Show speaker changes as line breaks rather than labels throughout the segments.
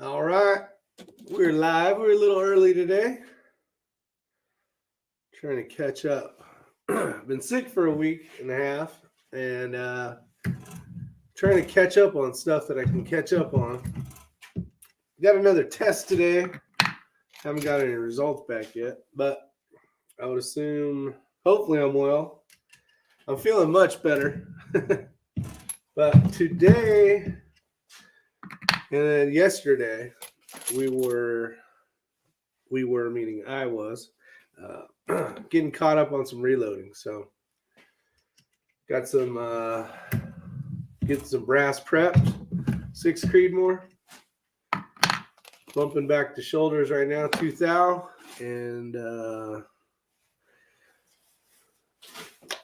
All right, we're live. We're a little early today. Trying to catch up. Been sick for a week and a half, and trying to catch up on stuff that I can catch up on. Got another test today. Haven't got any results back yet, but I would assume, hopefully I'm well. I'm feeling much better. But today and then yesterday, we were meaning I was getting caught up on some reloading. So got some get some brass prepped, 6 Creedmoor. Bumping back to shoulders right now, 2 thou, and I'm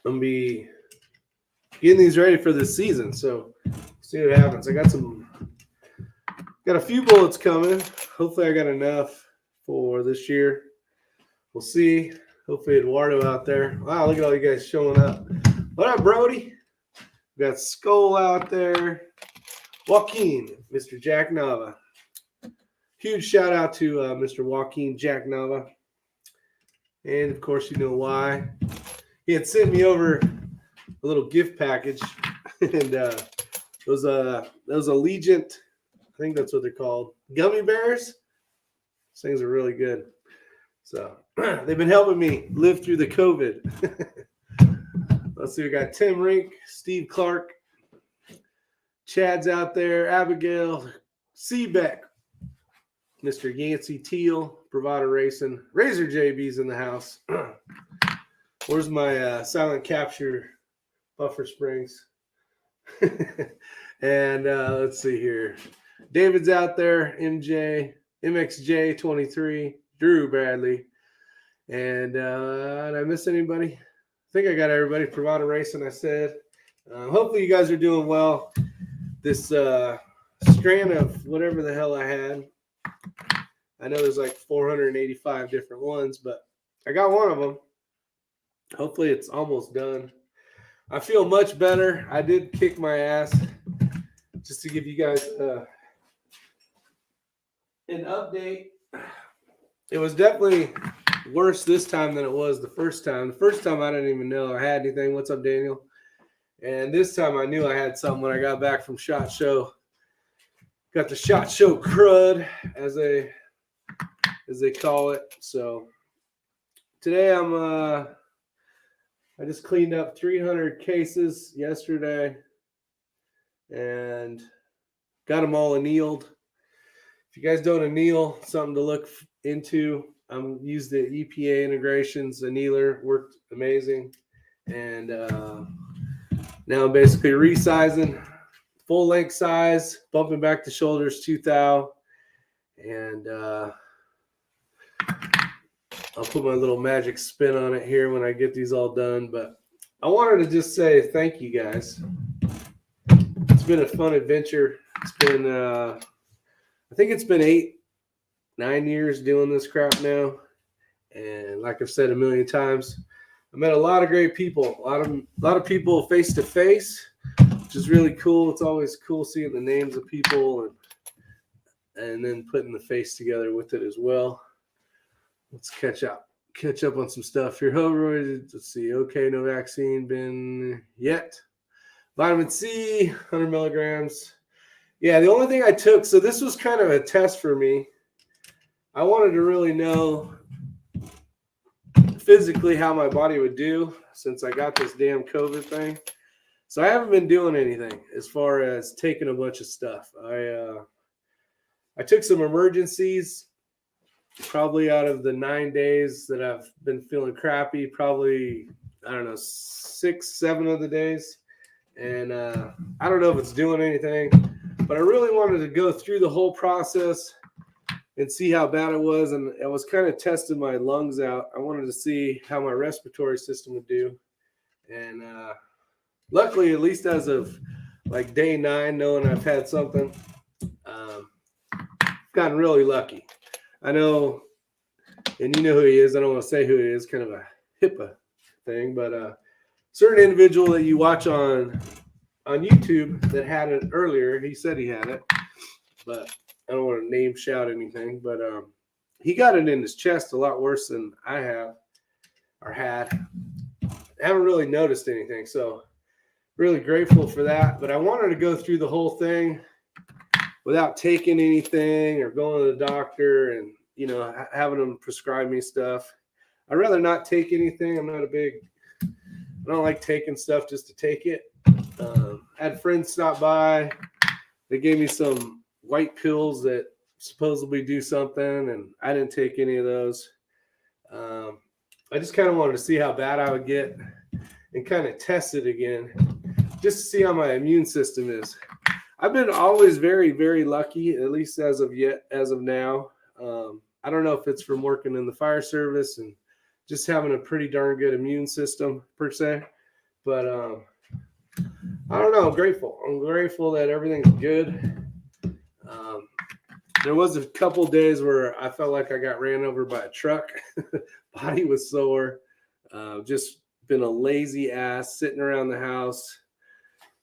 gonna be getting these ready for this season. So see what happens. I got a few bullets coming. Hopefully I got enough for this year. We'll see. Hopefully Eduardo out there. Wow, look at all you guys showing up. What up, Brody? We got Skull out there. Joaquin, Mr. Jack Nava. Huge shout out to Mr. Joaquin Jack Nava. And of course, you know why. He had sent me over a little gift package. And it was Allegiant, I think that's what they're called, gummy bears. These things are really good. So they've been helping me live through the COVID. Let's see, we got Tim Rink, Steve Clark, Chad's out there, Abigail, Seabeck, Mr. Yancey Teal, Bravado Racing, Razor JB's in the house. Where's my silent capture buffer springs? And let's see here. David's out there, MXJ 23, Drew Bradley. And did I miss anybody? I think I got everybody. Bravado Racing, I said. Hopefully you guys are doing well. This strand of whatever the hell I had. I know there's like 485 different ones, but I got one of them. Hopefully it's almost done. I feel much better. I did kick my ass. Just to give you guys an update. It was definitely worse this time than it was the first time. The first time I didn't even know I had anything. What's up, Daniel? And this time I knew I had something when I got back from SHOT Show. Got the SHOT Show crud, as they call it. So today I just cleaned up 300 cases yesterday and got them all annealed. If you guys don't anneal, something to look into. Used the EPA integrations annealer, worked amazing. And now I'm basically resizing, full length size, bumping back to shoulders, 2 thou. And I'll put my little magic spin on it here when I get these all done. But I wanted to just say thank you guys. It's been a fun adventure. It's been, I think it's been 8-9 years doing this crap now. And like I've said a million times, I met a lot of great people, a lot of people face to face, which is really cool. It's always cool seeing the names of people and then putting the face together with it as well. Let's catch up on some stuff here. Let's see. Okay, no vaccine been yet. Vitamin C, 100 milligrams. Yeah, the only thing I took, so this was kind of a test for me. I wanted to really know physically how my body would do since I got this damn COVID thing. So I haven't been doing anything as far as taking a bunch of stuff. I took some emergencies. Probably out of the 9 days that I've been feeling crappy, probably, I don't know, 6-7 of the days. And I don't know if it's doing anything, but I really wanted to go through the whole process and see how bad it was. And I was kind of testing my lungs out. I wanted to see how my respiratory system would do. And luckily, at least as of like day 9, knowing I've had something, gotten really lucky. I know, and you know who he is. I don't want to say who he is, kind of a HIPAA thing, but a certain individual that you watch on YouTube that had it earlier, he said he had it, but I don't want to name shout anything, but he got it in his chest a lot worse than I have or had. I haven't really noticed anything, so really grateful for that. But I wanted to go through the whole thing without taking anything or going to the doctor and, you know, having them prescribe me stuff. I'd rather not take anything. I don't like taking stuff just to take it. I had friends stop by. They gave me some white pills that supposedly do something, and I didn't take any of those. I just kind of wanted to see how bad I would get and kind of test it again, just to see how my immune system is. I've been always very, very lucky, at least as of now. I don't know if it's from working in the fire service and just having a pretty darn good immune system per se, but I don't know. I'm grateful that everything's good. There was a couple days where I felt like I got ran over by a truck. Body was sore. Just been a lazy ass sitting around the house.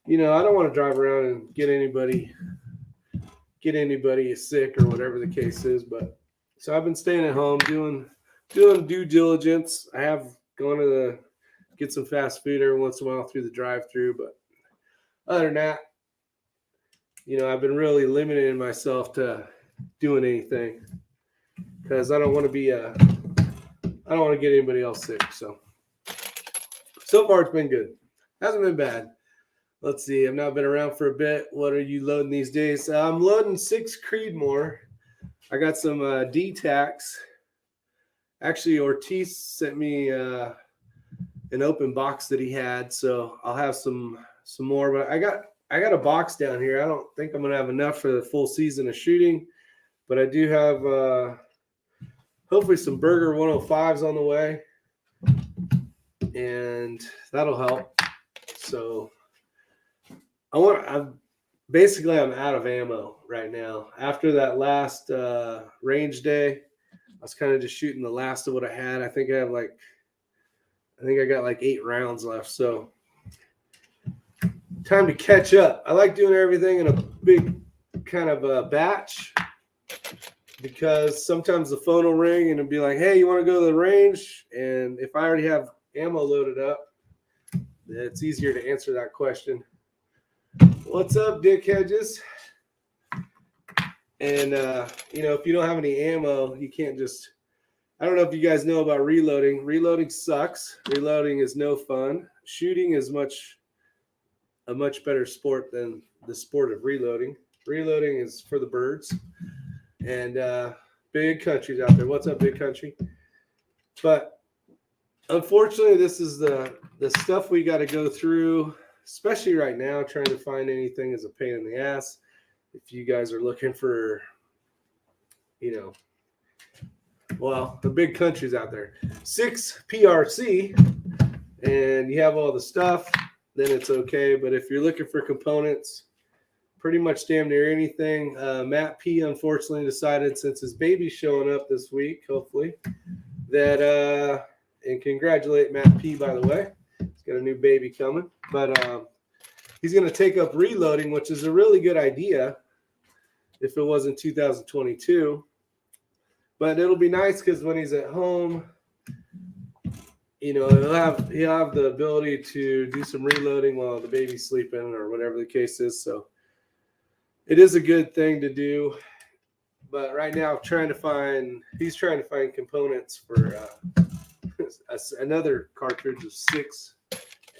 You know, I don't want to drive around and get anybody sick or whatever the case is. But so I've been staying at home doing due diligence. I have gone to get some fast food every once in a while through the drive-through, but other than that, you know, I've been really limiting myself to doing anything because I don't want to get anybody else sick. So far it's been good. Hasn't been bad. Let's see. I've not been around for a bit. What are you loading these days? I'm loading 6 Creedmoor. I got some D-Tacs. Actually, Ortiz sent me an open box that he had, so I'll have some more. But I got a box down here. I don't think I'm gonna have enough for the full season of shooting, but I do have hopefully some Burger 105s on the way, and that'll help. So I'm out of ammo right now. After that last range day, I was kind of just shooting the last of what I had. I think I got like 8 rounds left. So time to catch up. I like doing everything in a big kind of a batch because sometimes the phone will ring and it'll be like, hey, you want to go to the range? And if I already have ammo loaded up, it's easier to answer that question. What's up, Dick Hedges? And, you know, if you don't have any ammo, you can't just, I don't know if you guys know about reloading. Reloading sucks. Reloading is no fun. Shooting is a much better sport than the sport of reloading. Reloading is for the birds. And big country's out there. What's up, big country? But unfortunately, this is the stuff we got to go through, especially right now. Trying to find anything is a pain in the ass. If you guys are looking for, you know, well, the big country's out there. 6 PRC, and you have all the stuff, then it's okay. But if you're looking for components, pretty much damn near anything. Matt P, unfortunately, decided since his baby's showing up this week, hopefully, that, and congratulate Matt P, by the way. He's got a new baby coming. But he's going to take up reloading, which is a really good idea if it wasn't 2022. But it'll be nice because when he's at home, you know, he'll have the ability to do some reloading while the baby's sleeping or whatever the case is. So it is a good thing to do. But right now, he's trying to find components for another cartridge of 6.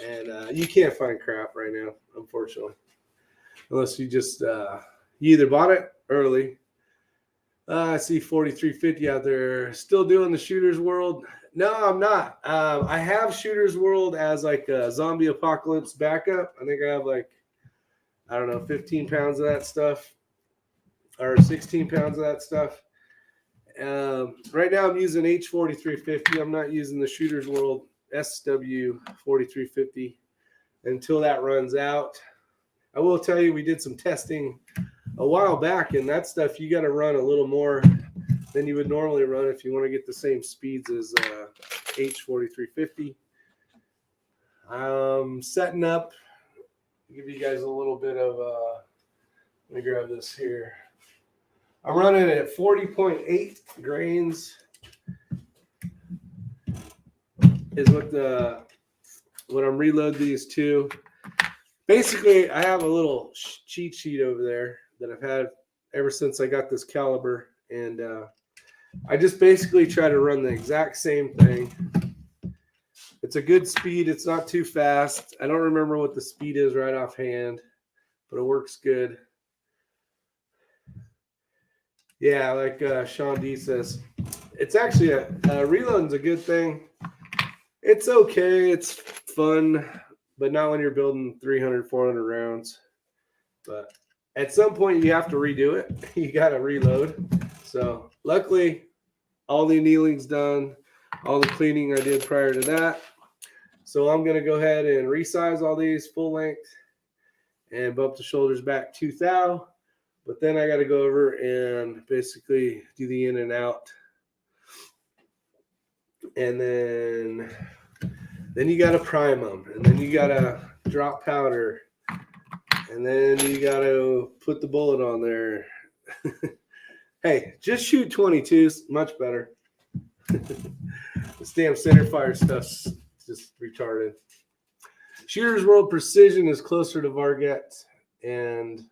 And you can't find crap right now, unfortunately, unless you just you either bought it early. I see 4350 out there. Still doing the Shooter's World? No, I'm not. I have Shooter's World as like a zombie apocalypse backup. I think I have like, I don't know, 15 pounds of that stuff or 16 pounds of that stuff. Right now I'm using H4350. I'm not using the Shooter's World SW4350 until that runs out. I will tell you, we did some testing a while back, and that stuff you got to run a little more than you would normally run if you want to get the same speeds as H4350. Setting up, give you guys a little bit of let me grab this here. I'm running it at 40.8 grains is what I'm reload these to. Basically, I have a little cheat sheet over there that I've had ever since I got this caliber, and I just basically try to run the exact same thing. It's a good speed. It's not too fast. I don't remember what the speed is right offhand, but it works good. Yeah, like Sean D says, it's actually reloading's a good thing. It's okay. It's fun, but not when you're building 300, 400 rounds. But at some point, you have to redo it. You got to reload. So luckily, all the annealing's done. All the cleaning I did prior to that. So I'm going to go ahead and resize all these full length and bump the shoulders back 2 thou. But then I got to go over and basically do the in and out. And then you got to prime them. And then you got to drop powder. And then you got to put the bullet on there. Hey, just shoot 22s. Much better. This damn center fire stuff's just retarded. Shooter's World Precision is closer to Varget and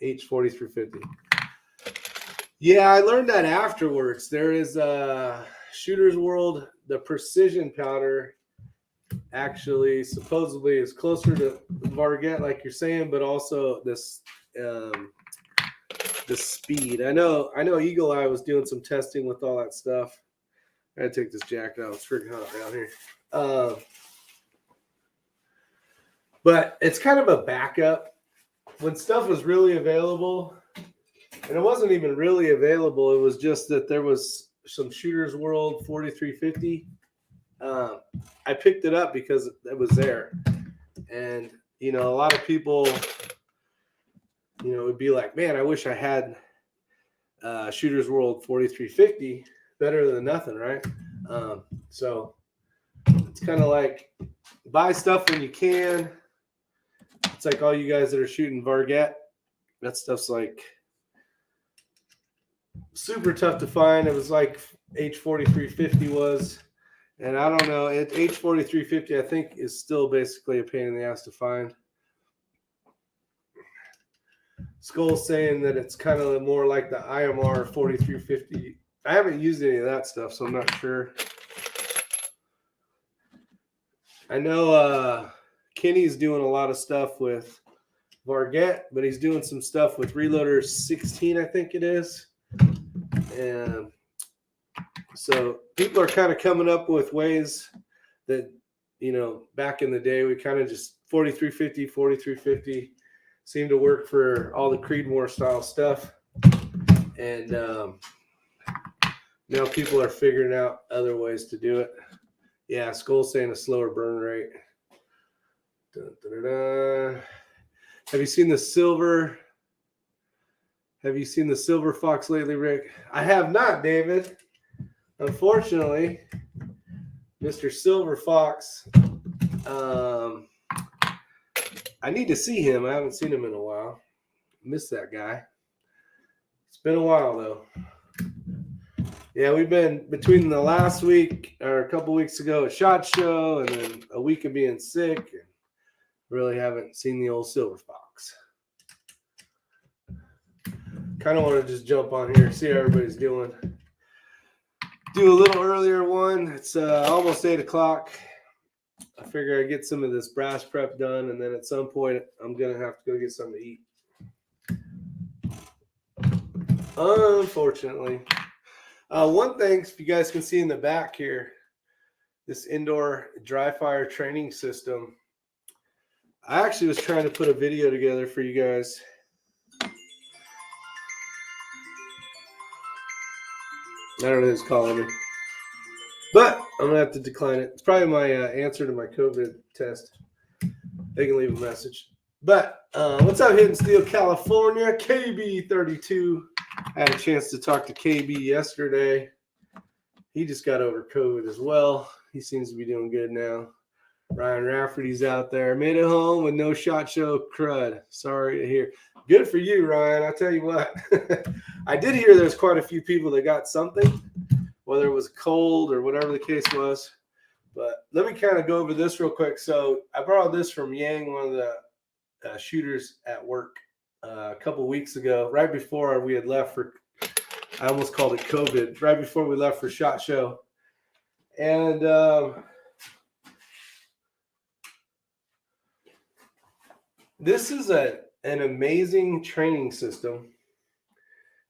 H4350. Yeah, I learned that afterwards. There is Shooter's World, the precision powder actually supposedly is closer to Varget, like you're saying, but also this the speed. I know Eagle Eye was doing some testing with all that stuff. I gotta take this jacket out. It's freaking hot down here. But it's kind of a backup. When stuff was really available, and it wasn't even really available, it was just that there was some Shooter's World 4350. I picked it up because it was there. And, a lot of people, would be like, man, I wish I had Shooter's World 4350. Better than nothing, right? So it's kind of like buy stuff when you can. It's like all you guys that are shooting Varget. That stuff's like super tough to find. It was like H4350 was. And I don't know. H4350, I think, is still basically a pain in the ass to find. Skull's saying that it's kind of more like the IMR 4350. I haven't used any of that stuff, so I'm not sure. I know Kenny's doing a lot of stuff with Varget, but he's doing some stuff with Reloader 16, I think it is. And so people are kind of coming up with ways that, back in the day, we kind of just 4350 seemed to work for all the Creedmoor style stuff. And now people are figuring out other ways to do it. Yeah, Skull's saying a slower burn rate. Dun, dun, dun, dun. Have you seen the silver fox lately, Rick? I have not, David. Unfortunately, Mr. Silver Fox, I need to see him. I haven't seen him in a while. Miss that guy. It's been a while, though. Yeah, we've been between the last week or a couple weeks ago at SHOT Show and then a week of being sick. And really haven't seen the old Silver Fox. Kind of want to just jump on here, see how everybody's doing. Do a little earlier one. It's almost 8 o'clock. I figure I get some of this brass prep done, and then at some point I'm going to have to go get something to eat. Unfortunately. One thing, if you guys can see in the back here, this indoor dry fire training system. I actually was trying to put a video together for you guys. I don't know who's calling me. But I'm going to have to decline it. It's probably my answer to my COVID test. They can leave a message. But what's up, Hidden Steel, California? KB32. I had a chance to talk to KB yesterday. He just got over COVID as well. He seems to be doing good now. Ryan Rafferty's out there. Made it home with no SHOT Show crud. Sorry to hear. Good for you, Ryan. I tell you what, I did hear there's quite a few people that got something, whether it was cold or whatever the case was. But let me kind of go over this real quick. So I borrowed this from Yang, one of the shooters at work, a couple of weeks ago, right before we had left for, I almost called it COVID, right before we left for SHOT Show. And this is an amazing training system.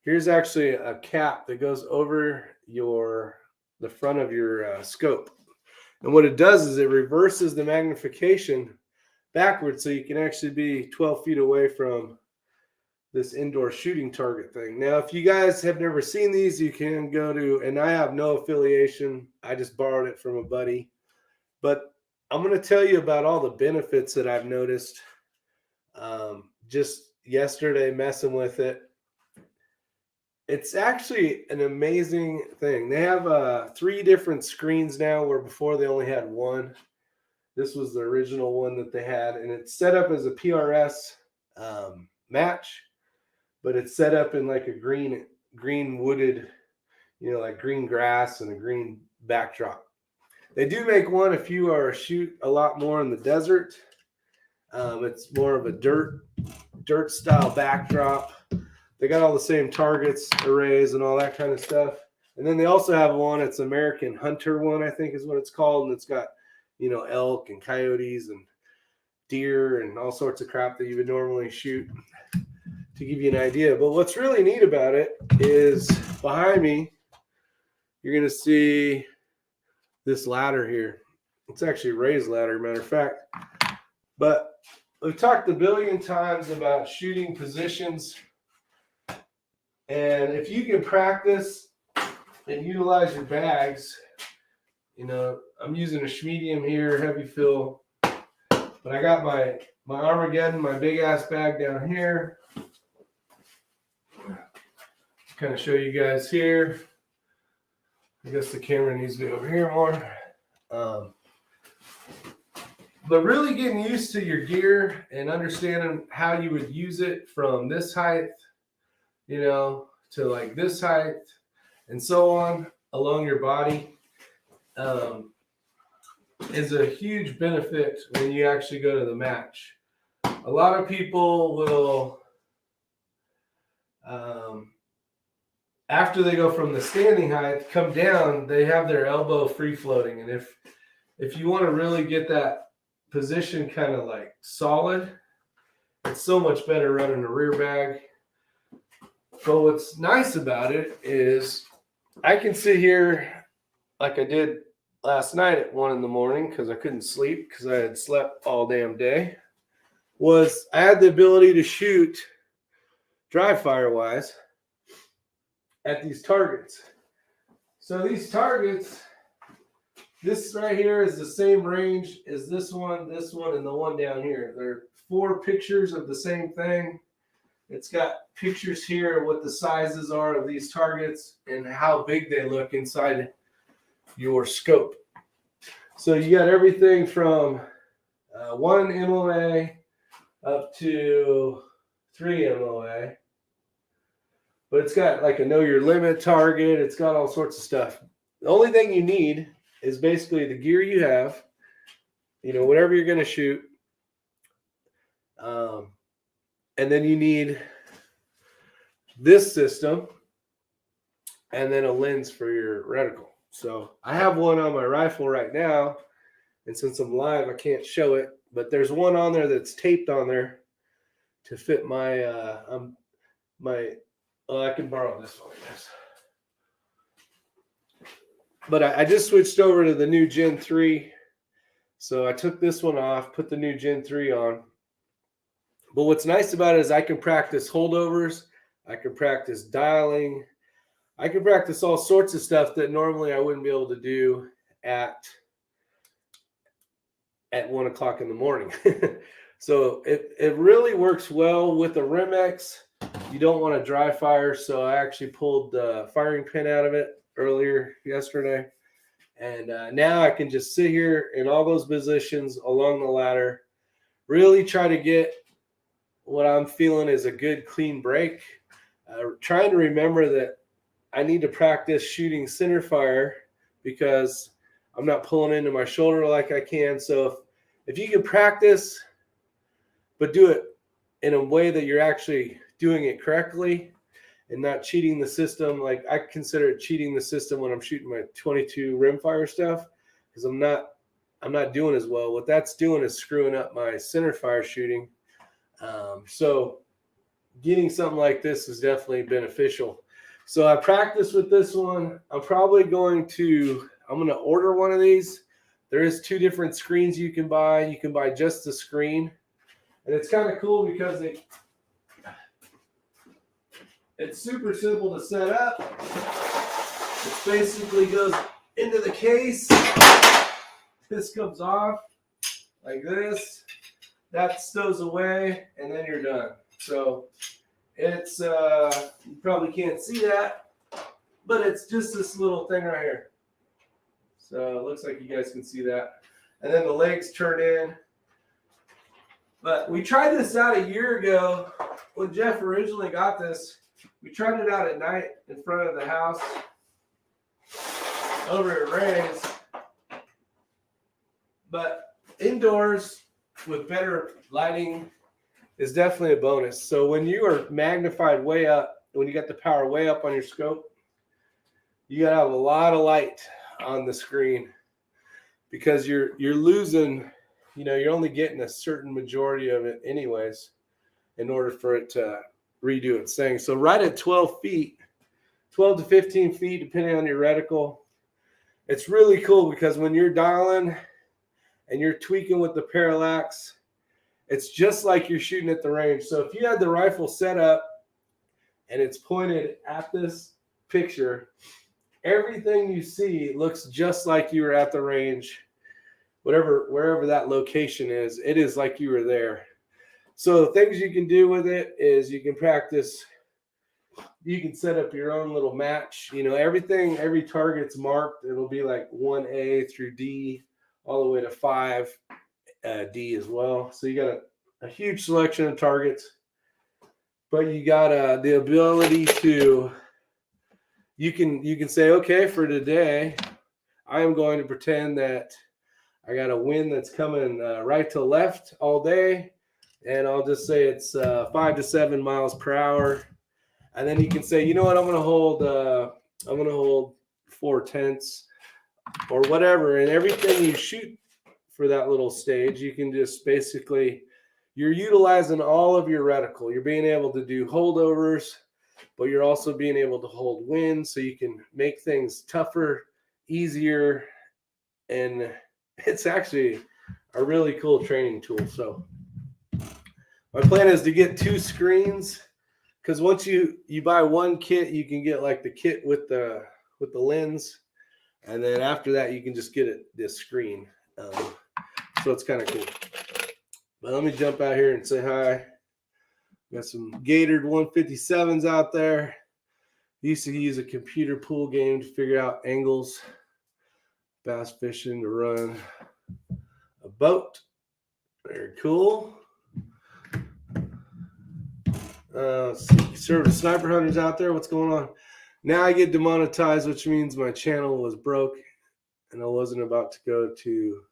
Here's actually a cap that goes over the front of your scope. And what it does is it reverses the magnification backwards so you can actually be 12 feet away from this indoor shooting target thing. Now, if you guys have never seen these, you can go to, and I have no affiliation, I just borrowed it from a buddy. But I'm going to tell you about all the benefits that I've noticed just yesterday messing with it. It's actually an amazing thing. They have 3 different screens now, where before they only had one. This was the original one that they had, and it's set up as a PRS match, but it's set up in like a green wooded, like green grass and a green backdrop. They do make one if you are shoot a lot more in the desert. It's more of a dirt style backdrop. They got all the same targets, arrays, and all that kind of stuff. And then they also have one, it's American Hunter one, I think is what it's called. And it's got, elk and coyotes and deer and all sorts of crap that you would normally shoot, to give you an idea. But what's really neat about it is behind me, you're going to see this ladder here. It's actually a raised ladder, matter of fact. But we've talked a billion times about shooting positions. And if you can practice and utilize your bags, I'm using a Schmedium here, heavy fill, but I got my Armageddon, my big ass bag down here. Kind of show you guys here. I guess the camera needs to be over here more. But really getting used to your gear and understanding how you would use it from this height, to like this height and so on along your body, is a huge benefit when you actually go to the match. A lot of people will, after they go from the standing height, come down, they have their elbow free floating. And if you want to really get that position kind of like solid, it's so much better running a rear bag. But what's nice about it is I can sit here like I did last night at 1 a.m. because I couldn't sleep because I had slept all damn day. I had the ability to shoot dry fire wise at these targets. So these targets, this right here is the same range as this one, and the one down here. They're 4 pictures of the same thing. It's got pictures here of what the sizes are of these targets and how big they look inside your scope. So you got everything from 1 MOA up to 3 MOA. But it's got like a know your limit target. It's got all sorts of stuff. The only thing you need is basically the gear you have, whatever you're going to shoot. And then you need this system and then a lens for your reticle. So I have one on my rifle right now. And since I'm live, I can't show it. But there's one on there that's taped on there to fit my, I can borrow this one, I guess. But I just switched over to the new Gen 3. So I took this one off, put the new Gen 3 on. But what's nice about it is I can practice holdovers. I can practice dialing. I can practice all sorts of stuff that normally I wouldn't be able to do at 1 o'clock in the morning. So it really works well with the Remex. You don't want to dry fire. So I actually pulled the firing pin out of it earlier yesterday. And now I can just sit here in all those positions along the ladder, really try to get what I'm feeling is a good clean break. Trying to remember that I need to practice shooting center fire because I'm not pulling into my shoulder like I can. So if you can practice, but do it in a way that you're actually doing it correctly and not cheating the system. Like I consider it cheating the system when I'm shooting my 22 rimfire stuff because I'm not doing as well. What that's doing is screwing up my center fire shooting. So getting something like this is definitely beneficial. So I practiced with this one. I'm going to order one of these. There is 2 different screens you can buy. You can buy just the screen. And it's kind of cool because it's super simple to set up. It basically goes into the case. This comes off like this. That stows away, and then you're done. So it's, you probably can't see that, but it's just this little thing right here. So it looks like you guys can see that. And then the legs turn in. But we tried this out a year ago when Jeff originally got this. We tried it out at night in front of the house over at Ray's. But indoors with better lighting is definitely a bonus. So when you are magnified way up, when you got the power way up on your scope, you gotta have a lot of light on the screen because you're losing. You're only getting a certain majority of it anyways in order for it to redo its thing. So right at 12 feet, 12 to 15 feet, depending on your reticle, it's really cool because when you're dialing and you're tweaking with the parallax, it's just like you're shooting at the range. So if you had the rifle set up and it's pointed at this picture, everything you see looks just like you were at the range. Wherever that location is, it is like you were there. So the things you can do with it is you can practice. You can set up your own little match. Everything, every target's marked. It'll be like 1A through D, all the way to 5D as well. So you got a huge selection of targets, but you got the ability to. You can say, okay, for today, I am going to pretend that I got a wind that's coming right to left all day, and I'll just say it's 5 to 7 miles per hour. And then you can say, you know what, I'm gonna hold 4/10 or whatever, and everything you shoot for that little stage, you can just basically, you're utilizing all of your reticle. You're being able to do holdovers, but you're also being able to hold wind, so you can make things tougher, easier, and it's actually a really cool training tool. So my plan is to get 2 screens, because once you buy one kit, you can get like the kit with the lens, and then after that you can just get this screen. So it's kind of cool. But let me jump out here and say hi. Got some Gator 157s out there. Used to use a computer pool game to figure out angles, bass fishing, to run a boat. Very cool. Conservative sniper hunters out there, what's going on? Now I get demonetized, which means my channel was broke and I wasn't about to go to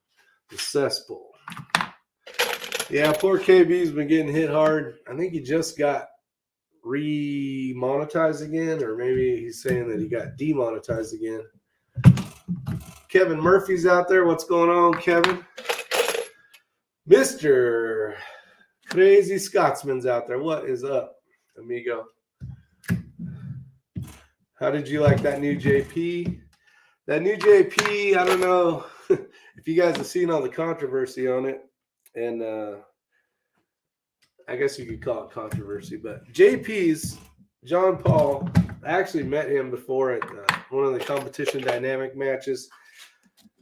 the cesspool. Yeah, poor KB's been getting hit hard. I think he just got re-monetized again, or maybe he's saying that he got demonetized again. Kevin Murphy's out there. What's going on, Kevin? Mr. Crazy Scotsman's out there. What is up, amigo? How did you like that new JP? That new JP, I don't know if you guys have seen all the controversy on it. And I guess you could call it controversy. But JP's, John Paul, I actually met him before at one of the competition dynamic matches.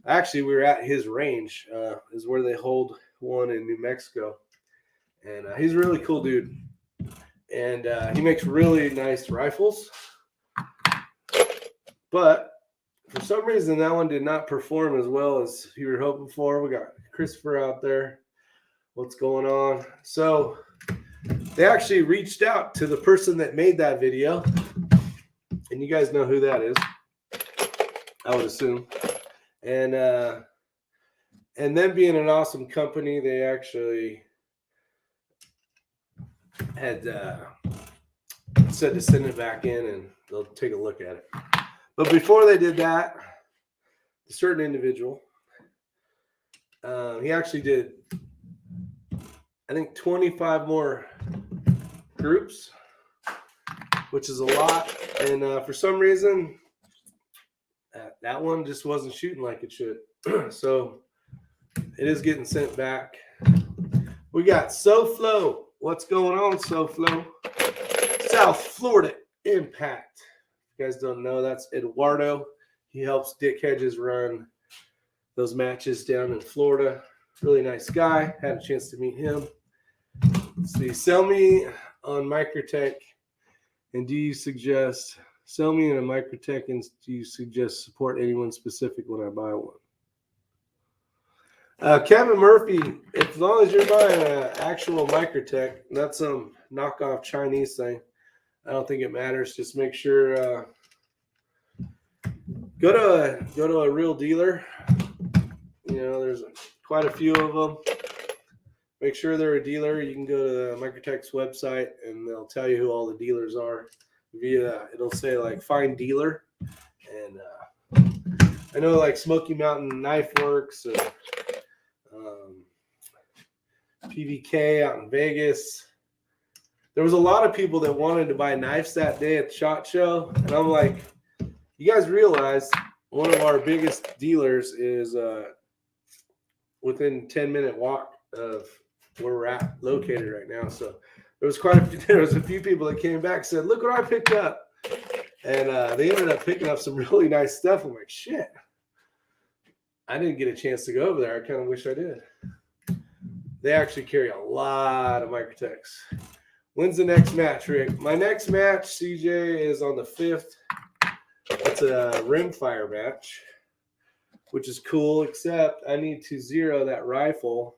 Actually, we were at his range, is where they hold one in New Mexico. And he's a really cool dude. And he makes really nice rifles. But for some reason, that one did not perform as well as you were hoping for. We got Christopher out there. What's going on? So they actually reached out to the person that made that video, and you guys know who that is, I would assume. And them being an awesome company, they actually had said to send it back in and they'll take a look at it. But before they did that, a certain individual, he actually did, I think, 25 more groups, which is a lot. And for some reason, that one just wasn't shooting like it should. So it is getting sent back. We got SoFlo. What's going on, SoFlo? South Florida Impact. If you guys don't know, that's Eduardo. He helps Dick Hedges run those matches down in Florida. Really nice guy. Had a chance to meet him. Let's see. Sell me on Microtech, and do you suggest sell me in a Microtech, and do you suggest support anyone specific when I buy one? Kevin Murphy, as long as you're buying an actual Microtech, not some knockoff Chinese thing, I don't think it matters. Just make sure go to a real dealer. You know, there's quite a few of them. Make sure they're a dealer. You can go to the Microtech's website and they'll tell you who all the dealers are. It'll say like find dealer, and I know like Smoky Mountain Knife Works, PVK out in Vegas. There was a lot of people that wanted to buy knives that day at the SHOT Show, and I'm like, you guys realize one of our biggest dealers is within 10-minute walk of where we're located right now. So there was a few people that came back and said, look what I picked up. And they ended up picking up some really nice stuff. I'm like, shit, I didn't get a chance to go over there. I kind of wish I did. They actually carry a lot of Microtechs. When's the next match, Rick? My next match, CJ, is on the 5th. It's a rimfire match, which is cool, except I need to zero that rifle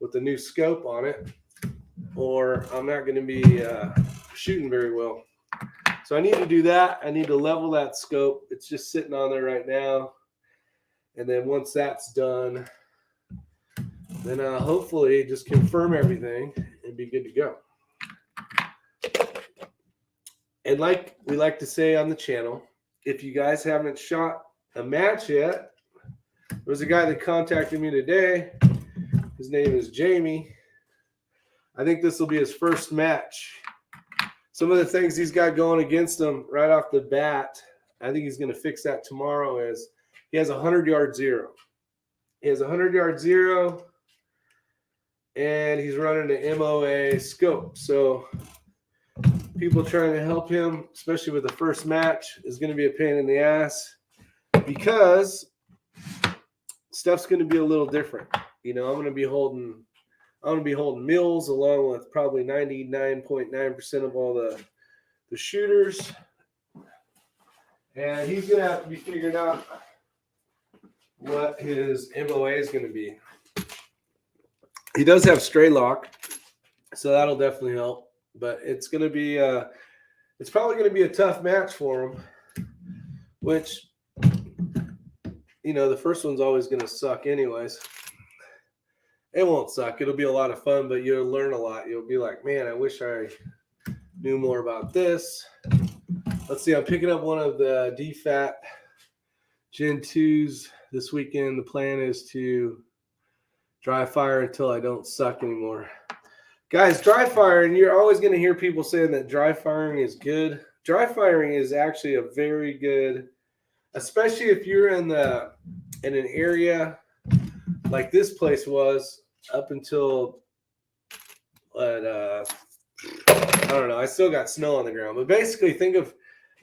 with the new scope on it, or I'm not going to be shooting very well. So I need to do that. I need to level that scope. It's just sitting on there right now. And then once that's done, then hopefully just confirm everything and be good to go. And like we like to say on the channel, if you guys haven't shot a match yet, there was a guy that contacted me today. His name is Jamie. I think this will be his first match. Some of the things he's got going against him right off the bat, I think he's going to fix that tomorrow, is he has a 100-yard zero. He has a 100-yard zero, and he's running an MOA scope. So people trying to help him, especially with the first match, is going to be a pain in the ass, because stuff's going to be a little different. You know, I'm going to be holding mills along with probably 99.9% of all the shooters. And he's going to have to be figuring out what his MOA is going to be. He does have stray lock, so that'll definitely help. But it's going to be it's probably going to be a tough match for him, which, you know, the first one's always going to suck anyways. It won't suck. It'll be a lot of fun, but you'll learn a lot. You'll be like, man, I wish I knew more about this. Let's see. I'm picking up one of the DFAT Gen 2s this weekend. The plan is to dry fire until I don't suck anymore. Guys, dry firing, you're always going to hear people saying that dry firing is good. Dry firing is actually a very good, especially if you're in an area like this place was up until, I don't know, I still got snow on the ground. But basically think of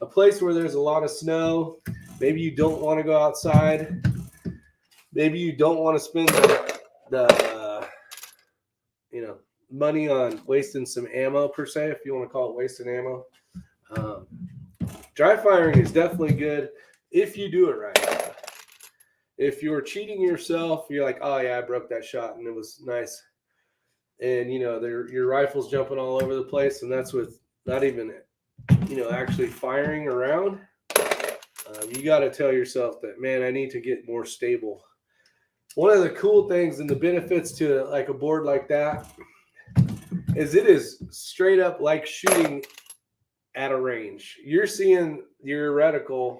a place where there's a lot of snow. Maybe you don't want to go outside. Maybe you don't want to spend the money on wasting some ammo, per se, if you want to call it wasting ammo. Dry firing is definitely good if you do it right. If you're cheating yourself, you're like, oh yeah, I broke that shot and it was nice. and your rifle's jumping all over the place, and that's with not even actually firing around. You got to tell yourself that, man, I need to get more stable. One of the cool things and the benefits to like a board like that is it is straight up like shooting at a range. You're seeing your reticle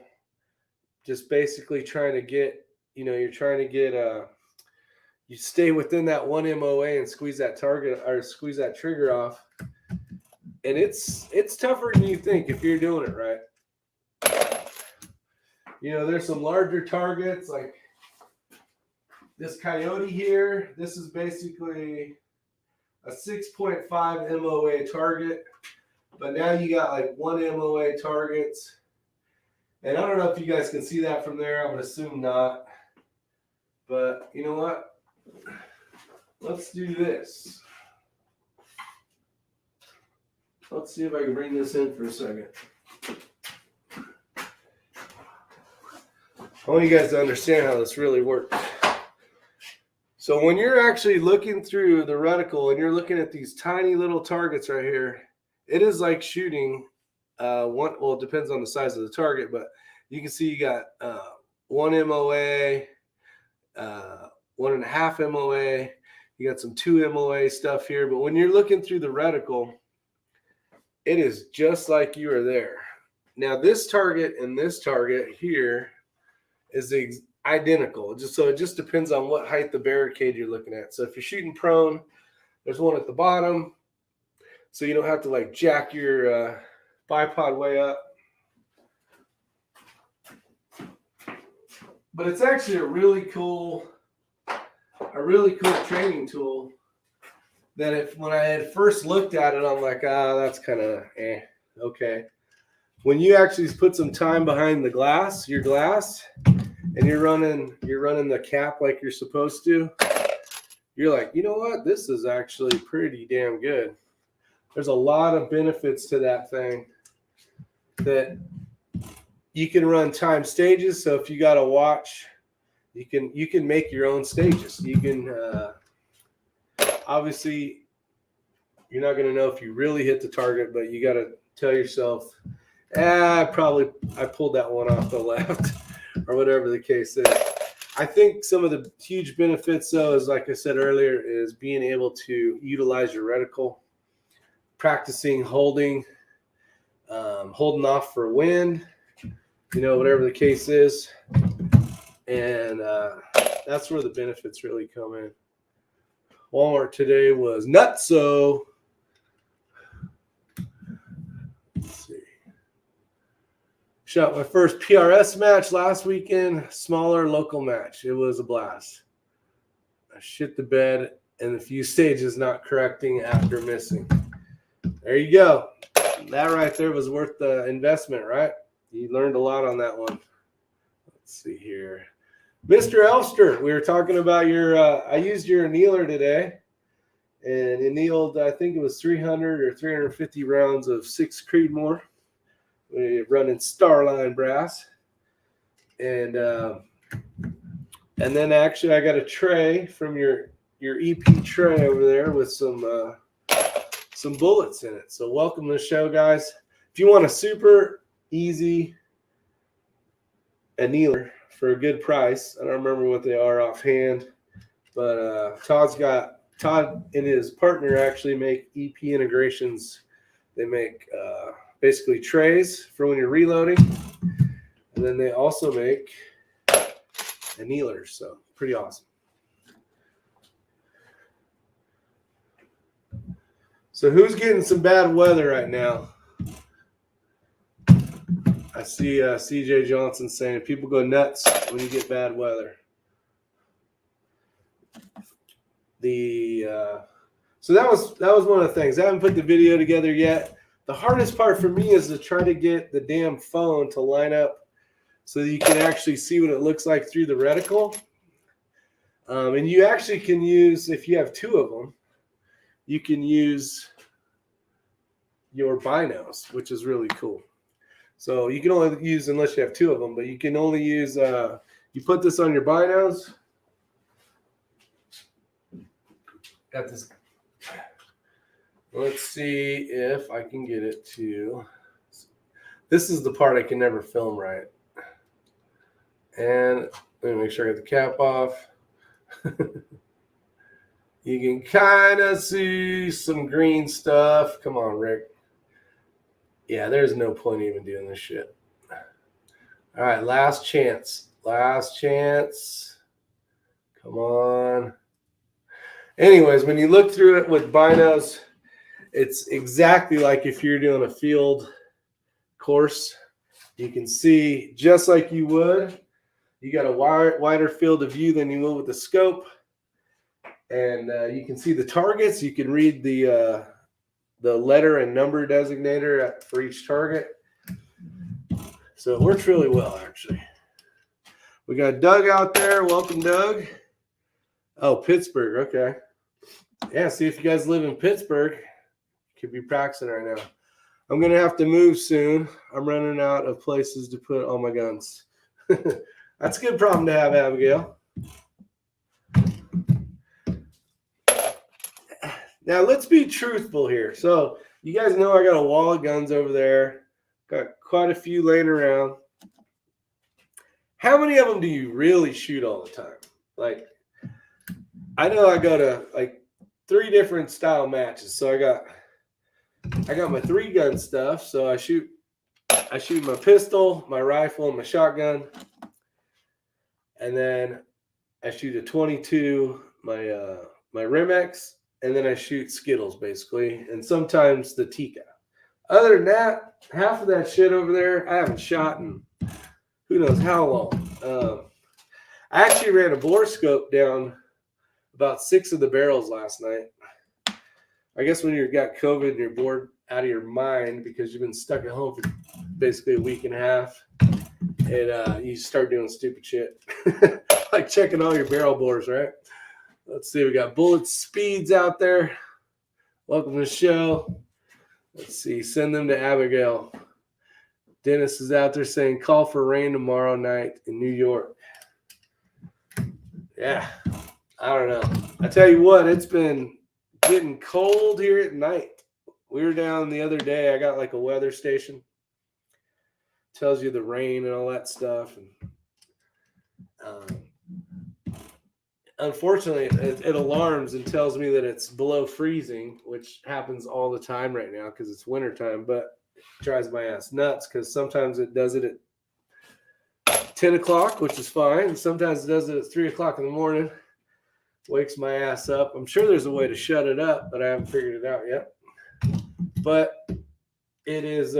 just basically trying to get, you stay within that 1 MOA and squeeze that target or squeeze that trigger off. And it's tougher than you think if you're doing it right. There's some larger targets like this coyote here. This is basically a 6.5 MOA target, but now you got like 1 MOA targets. And I don't know if you guys can see that from there. I would assume not. But you know what? Let's do this. Let's see if I can bring this in for a second. I want you guys to understand how this really works. So when you're actually looking through the reticle and you're looking at these tiny little targets right here, it is like shooting it depends on the size of the target, but you can see you got 1 MOA, 1.5 MOA, you got some 2 MOA stuff here. But when you're looking through the reticle, it is just like you are there. Now this target and this target here is identical. It just depends on what height the barricade you're looking at. So if you're shooting prone, there's one at the bottom, so you don't have to like jack your bipod way up. But it's actually a really cool training tool that when I had first looked at it, I'm like, that's kind of okay. When you actually put some time behind your glass, and you're running the cap like you're supposed to, you're like, you know what? This is actually pretty damn good. There's a lot of benefits to that thing that you can run time stages. So if you got to watch, you can make your own stages. You can obviously you're not going to know if you really hit the target, but you got to tell yourself, I pulled that one off the left or whatever the case is. I think some of the huge benefits, though, is like I said earlier, is being able to utilize your reticle, practicing holding off for wind, whatever the case is. And that's where the benefits really come in. Walmart today was nutso. Let's see. Shot my first PRS match last weekend, smaller local match. It was a blast. I shit the bed and a few stages not correcting after missing. There you go. That right there was worth the investment, right? You learned a lot on that one. Let's see here. Mr. Elster, we were talking about I used your annealer today, and annealed, I think it was 300 or 350 rounds of 6 Creedmoor. We're running Starline brass. And then actually I got a tray from your EP tray over there with some bullets in it. So welcome to the show, guys. If you want a super easy annealer for a good price, I don't remember what they are offhand, but Todd and his partner actually make EP integrations. They make basically trays for when you're reloading, and then they also make annealers. So pretty awesome. So who's getting some bad weather right now? I see CJ Johnson saying people go nuts when you get bad weather. So that was one of the things. I haven't put the video together yet. The hardest part for me is to try to get the damn phone to line up so that you can actually see what it looks like through the reticle. And you actually can use, if you have 2 of them, you can use your binos, which is really cool. So you can only use, unless you have 2 of them, but you can only use, you put this on your binos. Got this Let's see if I can get it to. This is the part I can never film right. And let me make sure I get the cap off. You can kind of see some green stuff. Come on, Rick. Yeah, there's no point even doing this shit. All right, last chance. Last chance. Come on. Anyways, when you look through it with binos, it's exactly like if you're doing a field course. You can see just like you would. You got a wider field of view than you will with the scope. And you can see the targets. You can read the letter and number designator for each target. So it works really well, actually. We got Doug out there. Welcome, Doug. Oh, Pittsburgh. Okay. Yeah, see if you guys live in Pittsburgh. Could be practicing right now. I'm going to have to move soon. I'm running out of places to put all my guns. That's a good problem to have, Abigail. Now, let's be truthful here. So, you guys know I got a wall of guns over there. Got quite a few laying around. How many of them do you really shoot all the time? Like, I know I go to like 3 different style matches. So I got my 3-gun stuff. So I shoot my pistol, my rifle, and my shotgun. And then I shoot a 22, my Rimex, and then I shoot Skittles basically, and sometimes the Tika. Other than that, half of that shit over there, I haven't shot in who knows how long. I actually ran a bore scope down about 6 of the barrels last night. I guess when you've got COVID and you're bored out of your mind because you've been stuck at home for basically a week and a half, and you start doing stupid shit. Like checking all your barrel bores, right? Let's see, we got Bullet Speeds out there. Welcome to the show. Let's see, send them to Abigail. Dennis is out there saying, call for rain tomorrow night in New York. Yeah, I don't know. I tell you what, it's been getting cold here at night. We were down the other day. I got like a weather station. Tells you the rain and all that stuff. And unfortunately, it alarms and tells me that it's below freezing, which happens all the time right now because it's wintertime, but it drives my ass nuts because sometimes it does it at 10 o'clock, which is fine. And sometimes it does it at 3 o'clock in the morning. Wakes my ass up. I'm sure there's a way to shut it up, but I haven't figured it out yet. But it is,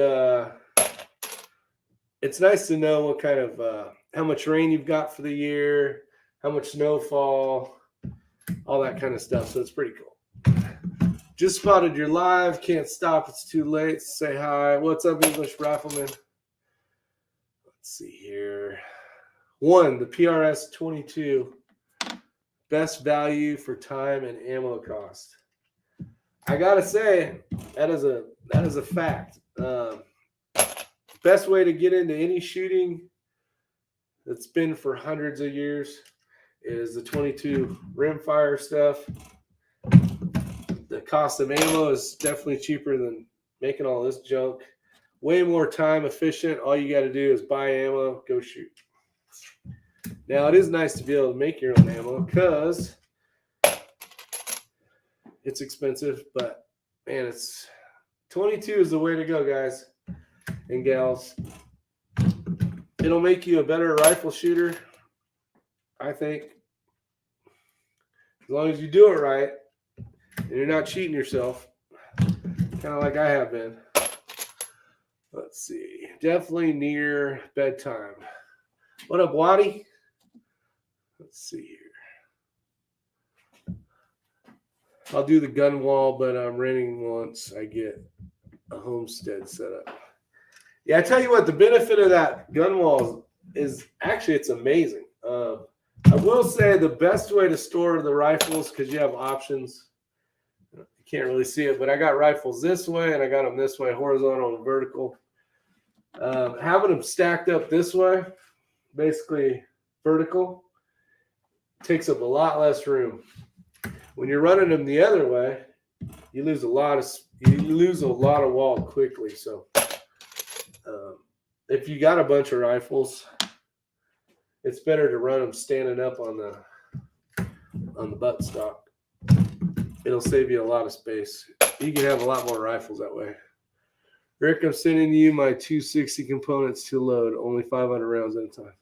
it's nice to know what kind of, how much rain you've got for the year, how much snowfall, all that kind of stuff. So it's pretty cool. Just spotted your live. Can't stop. It's too late. Say hi. What's up, English Rifleman? Let's see here. 1, the PRS 22. Best value for time and ammo cost. I gotta say, that is a fact. Best way to get into any shooting that's been for hundreds of years is the 22 rimfire stuff. The cost of ammo is definitely cheaper than making all this junk. Way more time efficient. All you got to do is buy ammo, go shoot. Now, it is nice to be able to make your own ammo because it's expensive, but man, it's 22 is the way to go, guys and gals. It'll make you a better rifle shooter, I think, as long as you do it right and you're not cheating yourself, kind of like I have been. Let's see. Definitely near bedtime. What up, Waddy? Let's see here. I'll do the gun wall, but I'm renting once I get a homestead set up. Yeah, I tell you what, the benefit of that gun wall is actually it's amazing. I will say the best way to store the rifles, because you have options. You can't really see it, but I got rifles this way and I got them this way, horizontal and vertical. Having them stacked up this way, basically vertical, takes up a lot less room. When you're running them the other way, you lose a lot of wall quickly. So if you got a bunch of rifles, it's better to run them standing up on the buttstock. It'll save you a lot of space. You can have a lot more rifles that way. Rick, I'm sending you my 260 components to load, only 500 rounds at a time.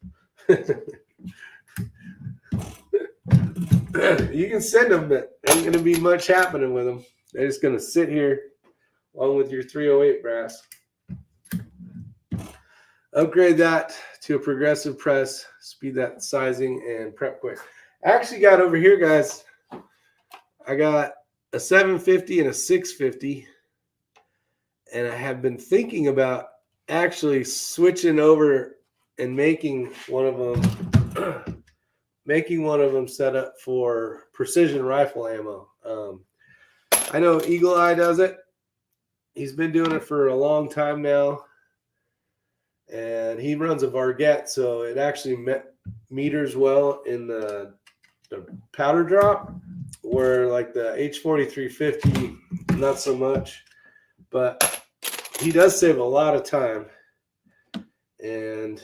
You can send them, but ain't going to be much happening with them. They're just going to sit here along with your 308 brass. Upgrade that to a progressive press, speed that sizing, and prep quick. I actually got over here, guys, I got a 750 and a 650, and I have been thinking about actually switching over and making one of them set up for precision rifle ammo. I know Eagle Eye does it. He's been doing it for a long time now, and he runs a Varget, so it actually meters well in the powder drop, where like the H4350, not so much, but he does save a lot of time. And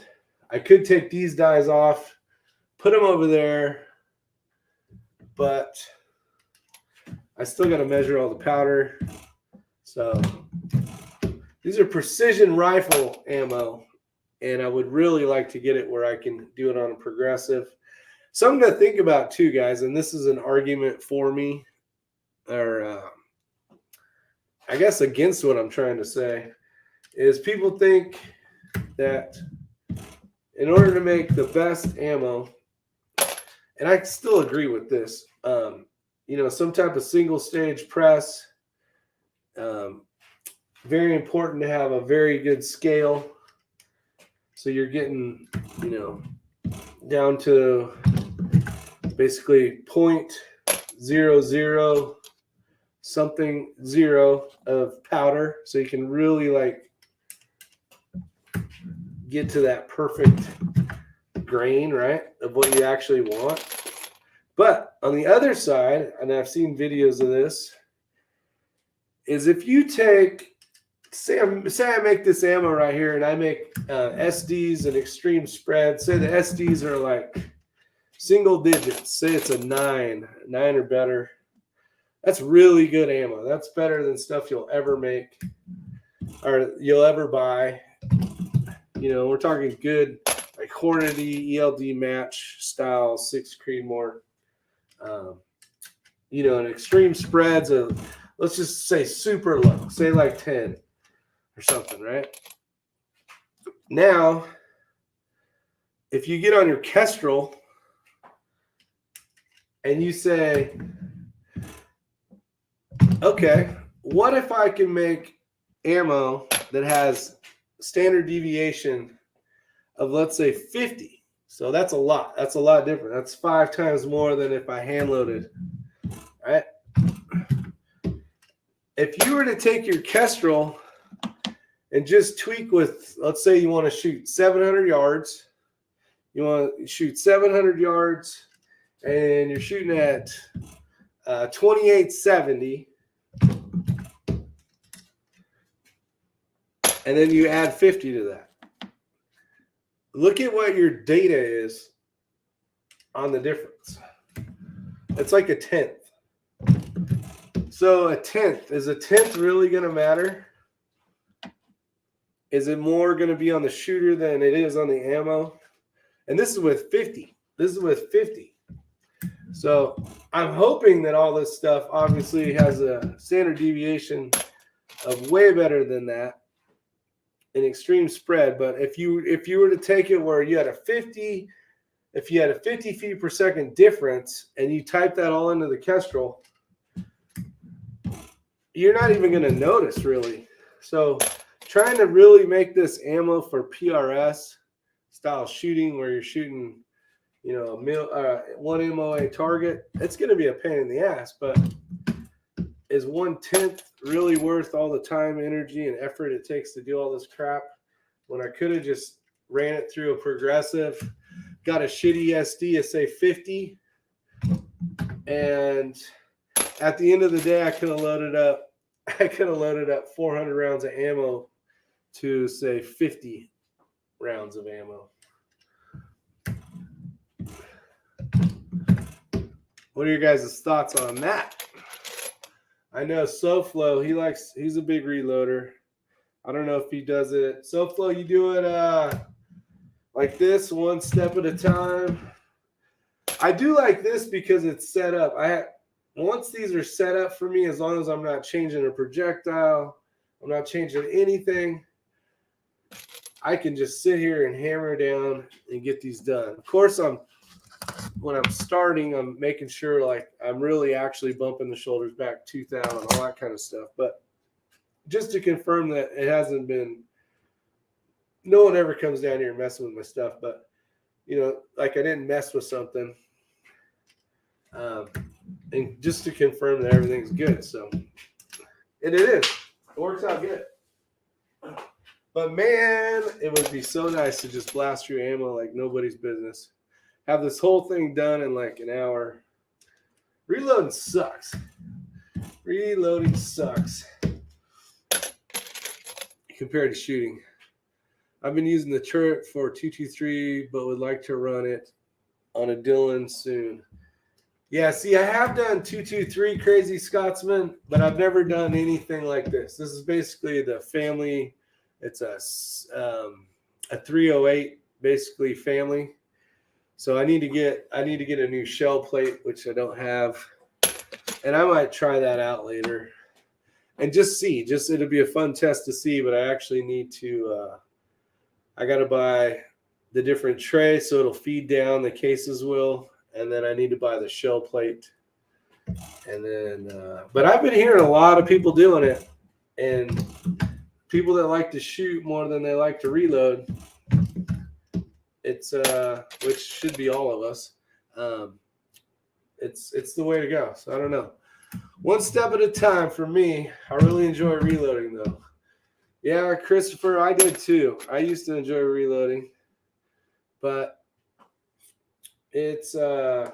I could take these dies off, put them over there, but I still got to measure all the powder. So these are precision rifle ammo, and I would really like to get it where I can do it on a progressive. Something to think about too, guys, and this is an argument for me, or I guess against what I'm trying to say, is people think that in order to make the best ammo, and I still agree with this, some type of single stage press, very important to have a very good scale. So you're getting, down to basically 0.00 something 0 of powder. So you can really get to that perfect grain, right, of what you actually want. But on the other side, and I've seen videos of this, is if you take, say I make this ammo right here, and I make SDs and extreme spread. Say the SDs are like single digits. Say it's a 9 or better. That's really good ammo. That's better than stuff you'll ever make or you'll ever buy. We're talking good, like Hornady, ELD match style 6 Creedmoor. And extreme spreads of, let's just say super low, say like 10 or something, right? Now, if you get on your Kestrel and you say, okay, what if I can make ammo that has standard deviation of, let's say, 50? So that's a lot. That's a lot different. That's 5 times more than if I hand loaded, right? If you were to take your Kestrel and just tweak with, let's say you want to shoot 700 yards. You want to shoot 700 yards and you're shooting at 2870. And then you add 50 to that. Look at what your data is on the difference. It's like a 10th. So a 10th, is a 10th really going to matter? Is it more going to be on the shooter than it is on the ammo? And this is with 50. This is with 50. So I'm hoping that all this stuff obviously has a standard deviation of way better than that in extreme spread. But if you were to take it where you had a 50, if you had a 50 feet per second difference and you type that all into the Kestrel, you're not even going to notice really. So trying to really make this ammo for PRS style shooting where you're shooting, one MOA target, it's going to be a pain in the ass. But is 1/10 really worth all the time, energy, and effort it takes to do all this crap when I could have just ran it through a progressive, got a shitty SD of say 50, and at the end of the day, I could have loaded up 400 rounds of ammo to say 50 rounds of ammo. What are your guys' thoughts on that? I know SoFlo, he's a big reloader. I don't know if he does it. SoFlo, you do it like this, one step at a time. I do like this because it's set up. Once these are set up for me, as long as I'm not changing a projectile, I'm not changing anything, I can just sit here and hammer down and get these done. Of course, when I'm starting, I'm making sure like I'm really actually bumping the shoulders back 2,000, all that kind of stuff. But just to confirm that it hasn't been, no one ever comes down here messing with my stuff, but like I didn't mess with something. And just to confirm that everything's good. So, and it is. It works out good. But man, it would be so nice to just blast your ammo like nobody's business. Have this whole thing done in like an hour. Reloading sucks. Reloading sucks compared to shooting. I've been using the turret for 223, but would like to run it on a Dillon soon. Yeah, see, I have done 223 Crazy Scotsman, but I've never done anything like this. This is basically the family. It's a 308, basically family. So I need to get a new shell plate, which I don't have, and I might try that out later, and just see. It'll be a fun test to see. But I actually need to. I got to buy the different tray so it'll feed down. The cases will, and then I need to buy the shell plate, and then. But I've been hearing a lot of people doing it, and people that like to shoot more than they like to reload. It's which should be all of us. It's the way to go. So I don't know. One step at a time for me. I really enjoy reloading though. Yeah, Christopher, I did too. I used to enjoy reloading, but it's you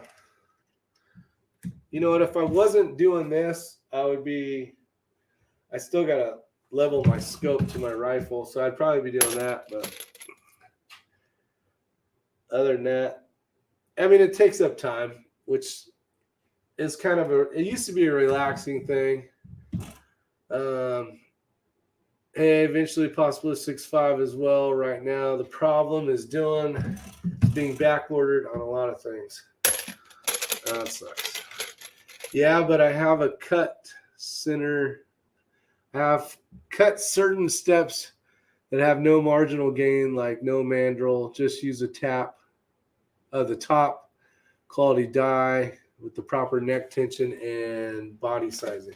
know what? If I wasn't doing this, I still gotta level my scope to my rifle, so I'd probably be doing that, but. Other than that, I mean, it takes up time, which is kind of it used to be a relaxing thing. Hey, eventually possibly 6.5 as well. Right now, the problem is Dylan being backordered on a lot of things. That sucks. Yeah, but I have a cut center. I have cut certain steps that have no marginal gain, like no mandrel. Just use a tap of the top, quality die with the proper neck tension and body sizing.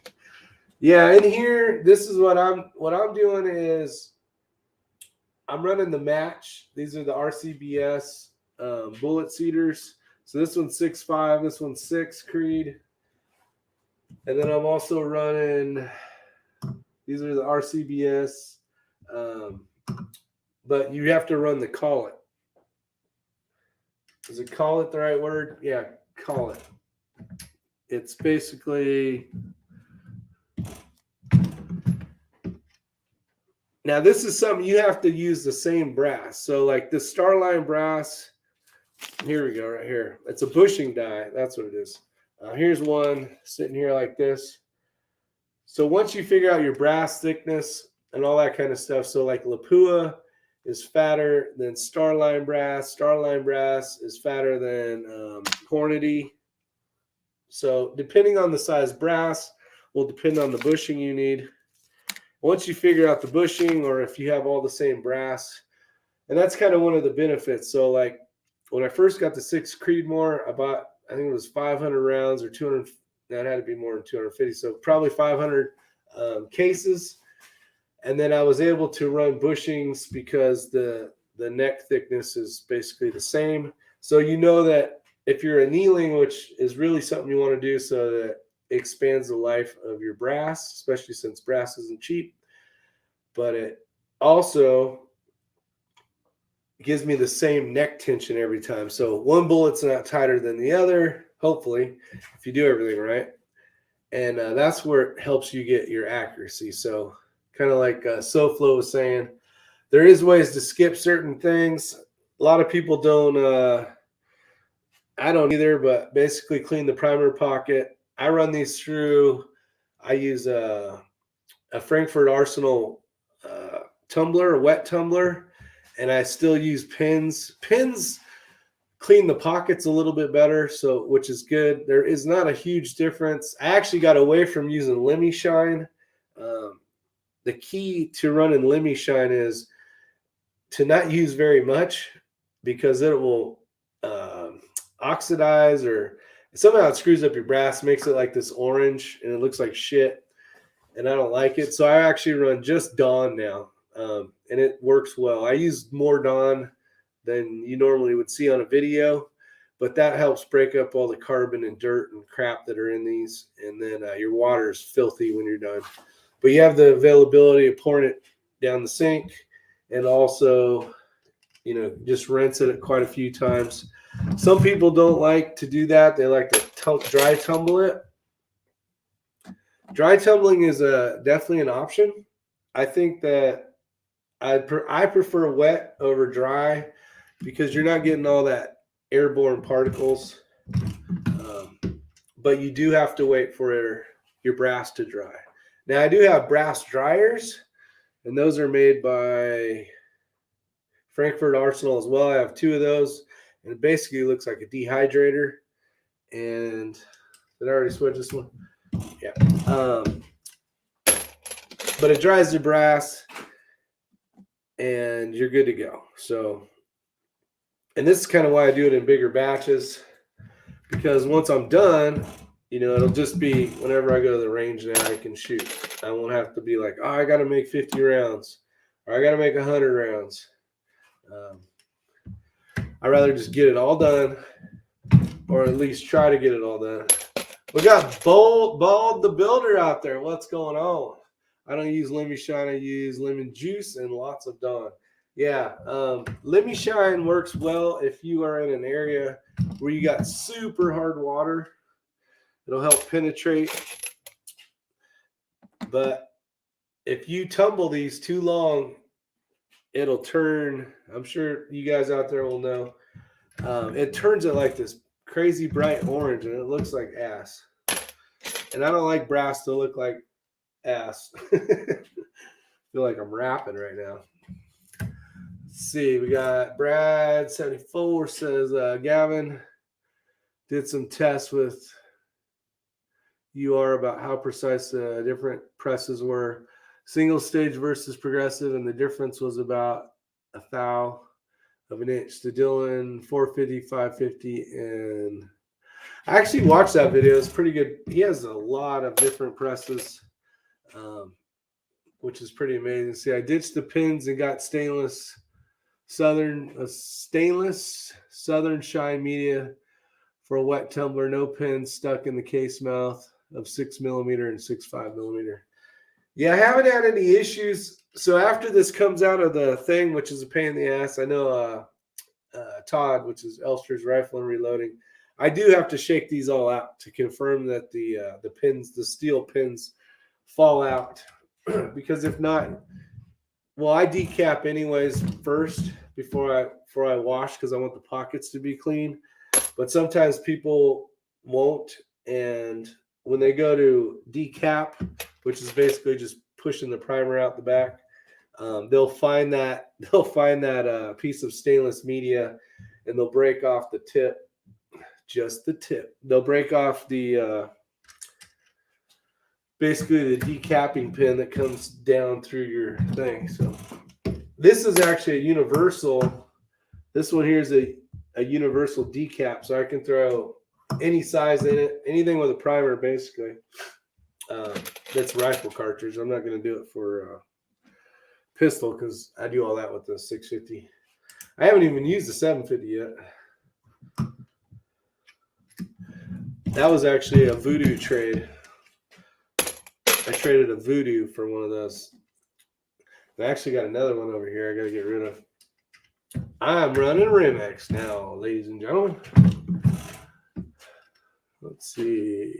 Yeah, in here, this is what I'm doing is I'm running the match. These are the RCBS bullet seeders. So this one's 6.5, this one's 6 Creed. And then I'm also running, these are the RCBS, but you have to run the call it. Is it call it the right word? Yeah, call it. It's basically, now this is something you have to use the same brass. So like the Starline brass, here we go right here. It's a bushing die. That's what it is. Here's one sitting here like this. So once you figure out your brass thickness and all that kind of stuff, so like Lapua is fatter than Starline brass. Starline brass is fatter than Hornady. So depending on the size brass will depend on the bushing you need. Once you figure out the bushing, or if you have all the same brass, and that's kind of one of the benefits. So like when I first got the 6 Creedmoor, I bought, I think it was 500 rounds or 200. That had to be more than 250. So probably 500 cases. And then I was able to run bushings because the neck thickness is basically the same. So you know that if you're annealing, which is really something you want to do so that it expands the life of your brass, especially since brass isn't cheap. But it also gives me the same neck tension every time. So one bullet's not tighter than the other, hopefully, if you do everything right. And that's where it helps you get your accuracy. So kind of like SoFlo was saying, there is ways to skip certain things. A lot of people don't, I don't either, but basically clean the primer pocket. I run these through, I use a Frankfurt Arsenal tumbler, a wet tumbler, and I still use pins. Pins clean the pockets a little bit better, so which is good. There is not a huge difference. I actually got away from using Lemmy Shine. The key to running Lemmy Shine is to not use very much because it will oxidize, or somehow it screws up your brass, makes it like this orange, and it looks like shit. And I don't like it, so I actually run just Dawn now, and it works well. I use more Dawn than you normally would see on a video, but that helps break up all the carbon and dirt and crap that are in these, and then your water is filthy when you're done. But you have the availability of pouring it down the sink, and also, you know, just rinse it quite a few times. Some people don't like to do that. They like to dry tumble it. Dry tumbling is definitely an option. I think that I prefer wet over dry because you're not getting all that airborne particles. But you do have to wait for your brass to dry. Now, I do have brass dryers, and those are made by Frankfurt Arsenal as well. I have 2 of those, and it basically looks like a dehydrator. And did I already switch this one? Yeah. But it dries the brass, and you're good to go. So, and this is kind of why I do it in bigger batches, because once I'm done, you know, it'll just be whenever I go to the range now, I can shoot. I won't have to be like, oh, I got to make 50 rounds, or I got to make 100 rounds. I'd rather just get it all done, or at least try to get it all done. We got Bald the Builder out there. What's going on? I don't use Lemmy Shine. I use lemon juice and lots of Dawn. Yeah, Lemmy Shine works well if you are in an area where you got super hard water. It'll help penetrate. But if you tumble these too long, it'll turn. I'm sure you guys out there will know. It turns it like this crazy bright orange, and it looks like ass. And I don't like brass to look like ass. I feel like I'm rapping right now. Let's see, we got Brad 74 says Gavin did some tests with UR about how precise the different presses were, single stage versus progressive, and the difference was about a thou of an inch. The Dylan 450, 550, and I actually watched that video. It's pretty good. He has a lot of different presses, which is pretty amazing. See, I ditched the pins and got stainless Southern Shine Media for a wet tumbler. No pins stuck in the case mouth of 6 millimeter and 6.5 millimeter. Yeah, I haven't had any issues. So after this comes out of the thing, which is a pain in the ass, I know Todd, which is Elster's Rifle and Reloading, I do have to shake these all out to confirm that the pins, the steel pins, fall out. Because if not, well, I decap anyways first before I wash, because I want the pockets to be clean. But sometimes people won't, and when they go to decap, which is basically just pushing the primer out the back, they'll find that piece of stainless media, and they'll break off the tip, just the tip. They'll break off the basically the decapping pin that comes down through your thing. So this is actually a universal. This one here is a universal decap, so I can throw any size in it, anything with a primer, basically. That's rifle cartridge. I'm not going to do it for pistol because I do all that with the 650. I haven't even used the 750 yet. That was actually a Voodoo trade. I traded a Voodoo for one of those. I actually got another one over here I got to get rid of. I'm running Remex now, ladies and gentlemen. Let's see.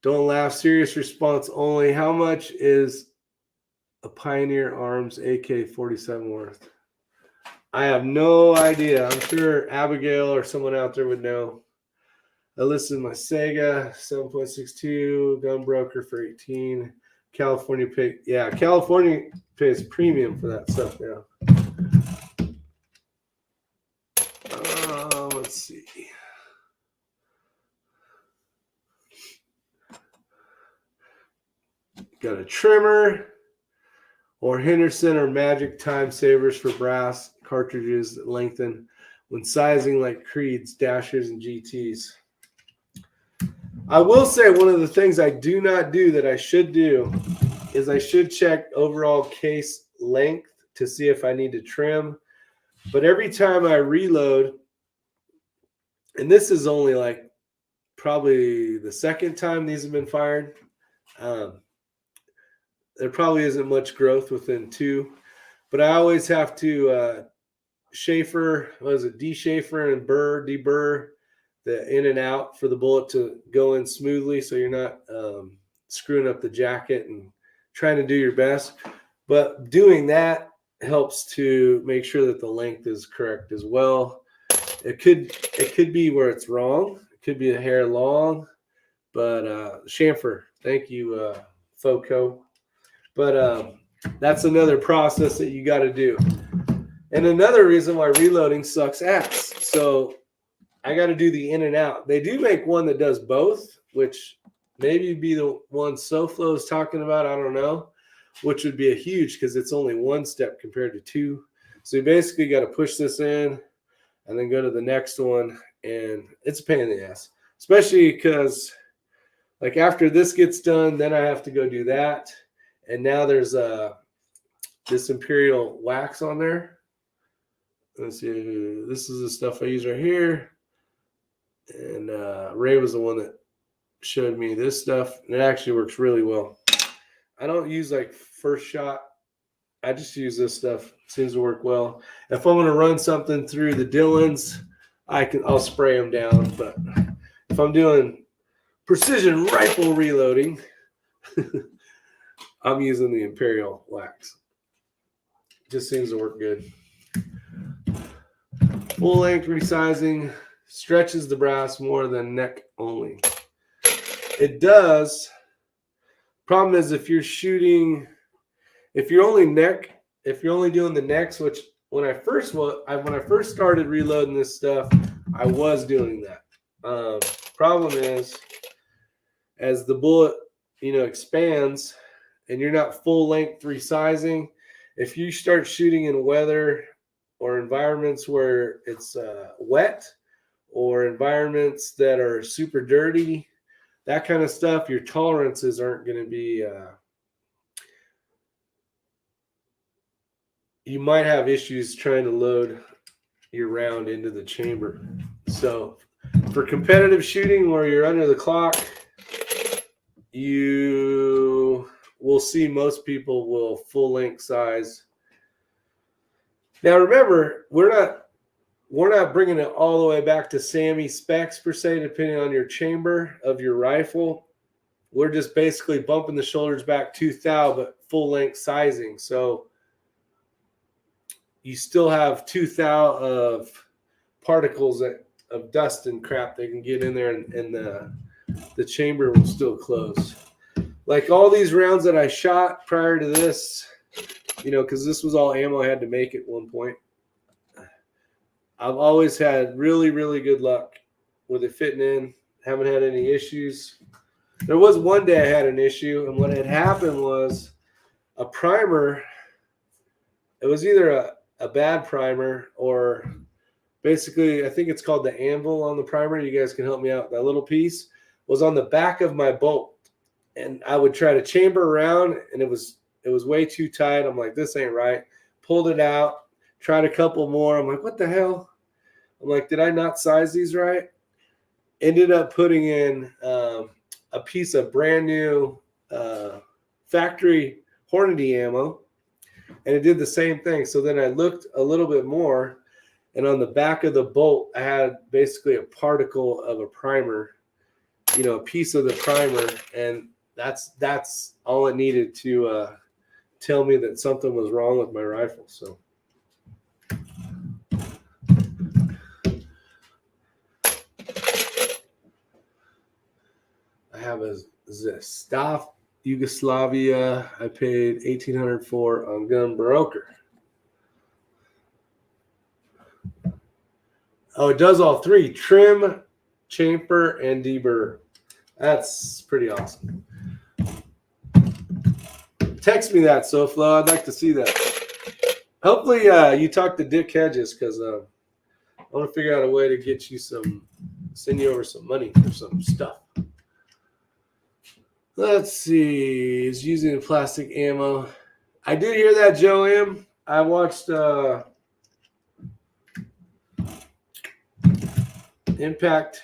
Don't laugh. Serious response only. How much is a Pioneer Arms AK-47 worth? I have no idea. I'm sure Abigail or someone out there would know. I listed my Sega 7.62 gun broker for 18. California pays premium for that stuff now. Let's see. Got a trimmer or Henderson or Magic time savers for brass cartridges that lengthen when sizing like Creeds, Dashers, and GTs. I will say one of the things I do not do that I should do is I should check overall case length to see if I need to trim. But every time I reload, and this is only like probably the second time these have been fired, there probably isn't much growth within two, but I always have to Schaefer, de-Schaefer and deburr the in and out for the bullet to go in smoothly so you're not screwing up the jacket and trying to do your best. But doing that helps to make sure that the length is correct as well. It could be where it's wrong. It could be a hair long, but chamfer, thank you, Foco. But that's another process that you got to do. And another reason why reloading sucks ass. So I got to do the in and out. They do make one that does both, which maybe be the one SoFlo is talking about. I don't know, which would be a huge because it's only one step compared to two. So you basically got to push this in and then go to the next one. And it's a pain in the ass, especially because like after this gets done, then I have to go do that. And now there's this Imperial Wax on there. Let's see. This is the stuff I use right here. And Ray was the one that showed me this stuff. And it actually works really well. I don't use like first shot. I just use this stuff. It seems to work well. If I'm going to run something through the Dillons, I'll spray them down. But if I'm doing precision rifle reloading, I'm using the Imperial Wax. Just seems to work good. Full length resizing stretches the brass more than neck only. It does. Problem is if you're shooting, if you're only doing the necks, which when I first started reloading this stuff, I was doing that. Problem is, as the bullet, expands, and you're not full length resizing, if you start shooting in weather or environments where it's wet, or environments that are super dirty, that kind of stuff, your tolerances aren't going to be, you might have issues trying to load your round into the chamber. So for competitive shooting where you're under the clock, you will see most people will full length size. Now remember, we're not bringing it all the way back to SAMI specs per se, depending on your chamber of your rifle. We're just basically bumping the shoulders back 2 thou, but full length sizing. So you still have 2 thou of particles of dust and crap that can get in there, and the chamber will still close. Like all these rounds that I shot prior to this, because this was all ammo I had to make at one point. I've always had really, really good luck with it fitting in. Haven't had any issues. There was one day I had an issue, and what had happened was a primer. It was either a bad primer or basically, I think it's called the anvil on the primer. You guys can help me out. That little piece was on the back of my bolt, and I would try to chamber around, and it was way too tight. I'm like, this ain't right. Pulled it out, tried a couple more. I'm like, what the hell? I'm like, did I not size these right? Ended up putting in a piece of brand new factory Hornady ammo, and it did the same thing. So then I looked a little bit more, and on the back of the bolt, I had basically a particle of a primer. you know, a piece of the primer, and that's all it needed to tell me that something was wrong with my rifle. So I have a Staff Yugoslavia. I paid $1,800 for on Gun Broker. Oh, it does all three: trim, chamfer, and deburr. That's pretty awesome. Text me that, SoFlo. I'd like to see that. Hopefully you talk to Dick Hedges, because I want to figure out a way to get you send you over some money for some stuff. Let's see. Is using the plastic ammo. I did hear that, Joe M. I watched Impact.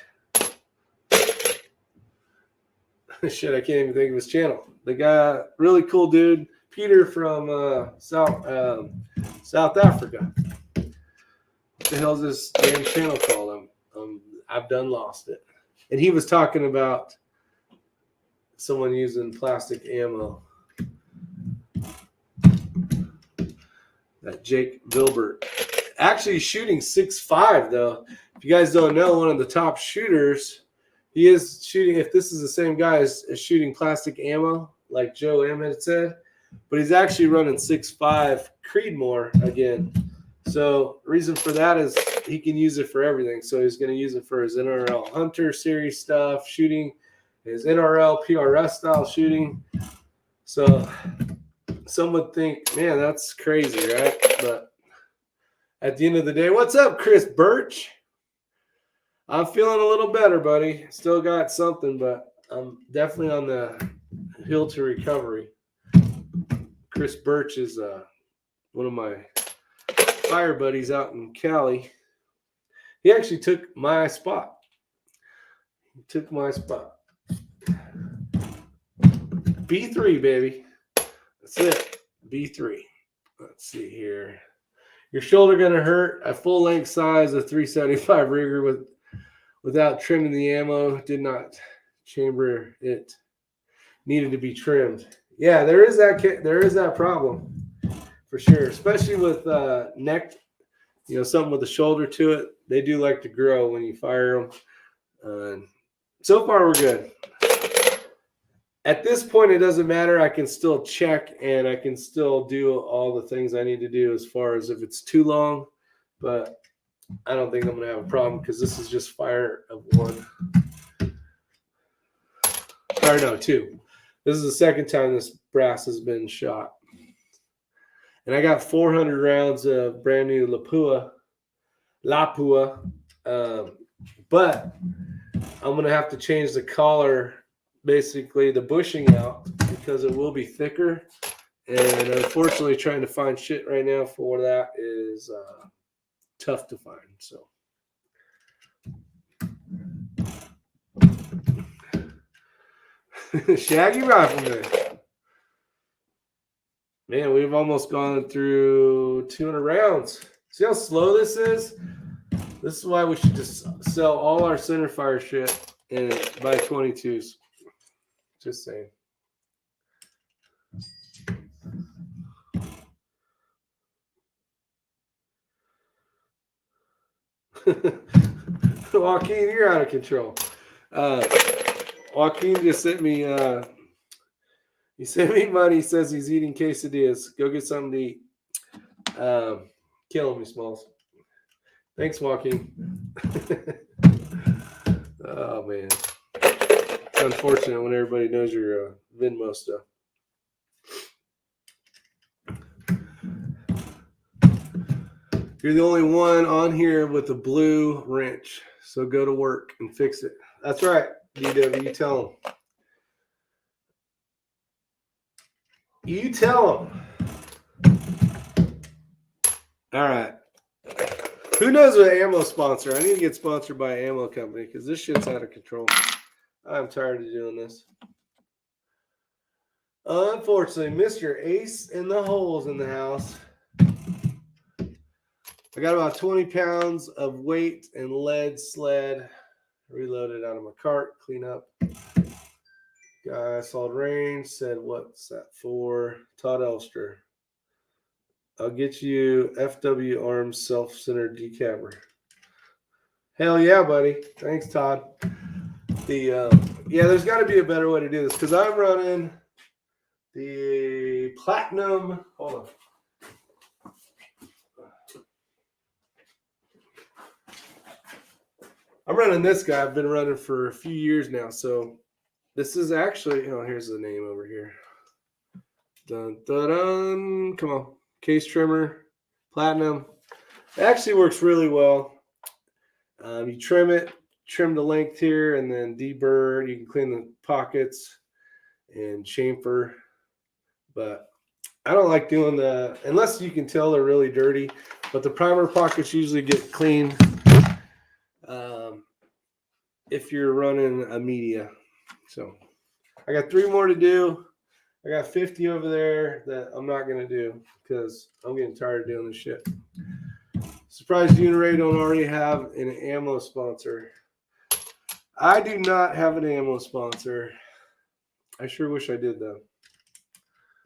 Shit, I can't even think of his channel. The guy, really cool dude, Peter from South Africa. What the hell is this damn channel called? I've done lost it. And he was talking about someone using plastic ammo. That Jake Vilbert. Actually shooting 6.5 though. If you guys don't know, one of the top shooters, he is shooting, if this is the same guy, is shooting plastic ammo, like Joe M had said, but he's actually running 6.5 Creedmoor again. So reason for that is he can use it for everything. So he's going to use it for his NRL Hunter Series stuff, shooting, his NRL PRS style shooting. So some would think, man, that's crazy, right? But at the end of the day, what's up, Chris Birch? I'm feeling a little better, buddy. Still got something, but I'm definitely on the hill to recovery. Chris Birch is one of my fire buddies out in Cali. He actually took my spot. He took my spot. B3, baby. That's it. B3. Let's see here. Your shoulder gonna hurt. A full length size of 375 Ruger without trimming the ammo. Did not chamber it. Needed to be trimmed. Yeah, there is that problem for sure, especially with neck. You know, something with a shoulder to it. They do like to grow when you fire them. So far, we're good. At this point, it doesn't matter. I can still check and I can still do all the things I need to do as far as if it's too long. But I don't think I'm going to have a problem because this is just fire of one. Or no, two. This is the second time this brass has been shot. And I got 400 rounds of brand new Lapua. But I'm going to have to change the collar, basically the bushing out, because it will be thicker. And unfortunately, trying to find shit right now for that is tough to find. So Shaggy Rifleman. Man, we've almost gone through 200 rounds. See how slow this is? This is why we should just sell all our centerfire shit and buy 22s. Just saying. Joaquin, you're out of control. Joaquin just sent me he sent me money. He says he's eating quesadillas. Go get something to eat. Killing me, Smalls. Thanks, Joaquin. Oh man, it's unfortunate when everybody knows your Venmo stuff. You're the only one on here with a blue wrench, so go to work and fix it. That's right, DW. You tell them. You tell them. All right. Who knows what ammo sponsor? I need to get sponsored by an ammo company because this shit's out of control. I'm tired of doing this. Unfortunately, Mr. Ace in the holes in the house. I got about 20 pounds of weight and lead sled reloaded out of my cart. Clean up. Guy solid range said, what's that for? Todd Elster. I'll get you FW Arms self-centered decabber. Hell yeah, buddy. Thanks, Todd. Yeah, there's got to be a better way to do this because I'm running the platinum. Hold on. I'm running this guy. I've been running for a few years now. So this is actually, oh, here's the name over here. Dun, dun, dun. Come on. Case trimmer, platinum. It actually works really well. You trim it, trim the length here, and then deburr. You can clean the pockets and chamfer. But I don't like doing the, unless you can tell they're really dirty. But the primer pockets usually get clean if you're running a media. So I got 3 more to do. I got 50 over there that I'm not going to do because I'm getting tired of doing this shit. Surprised Uniray don't already have an ammo sponsor. I do not have an ammo sponsor. I sure wish I did, though.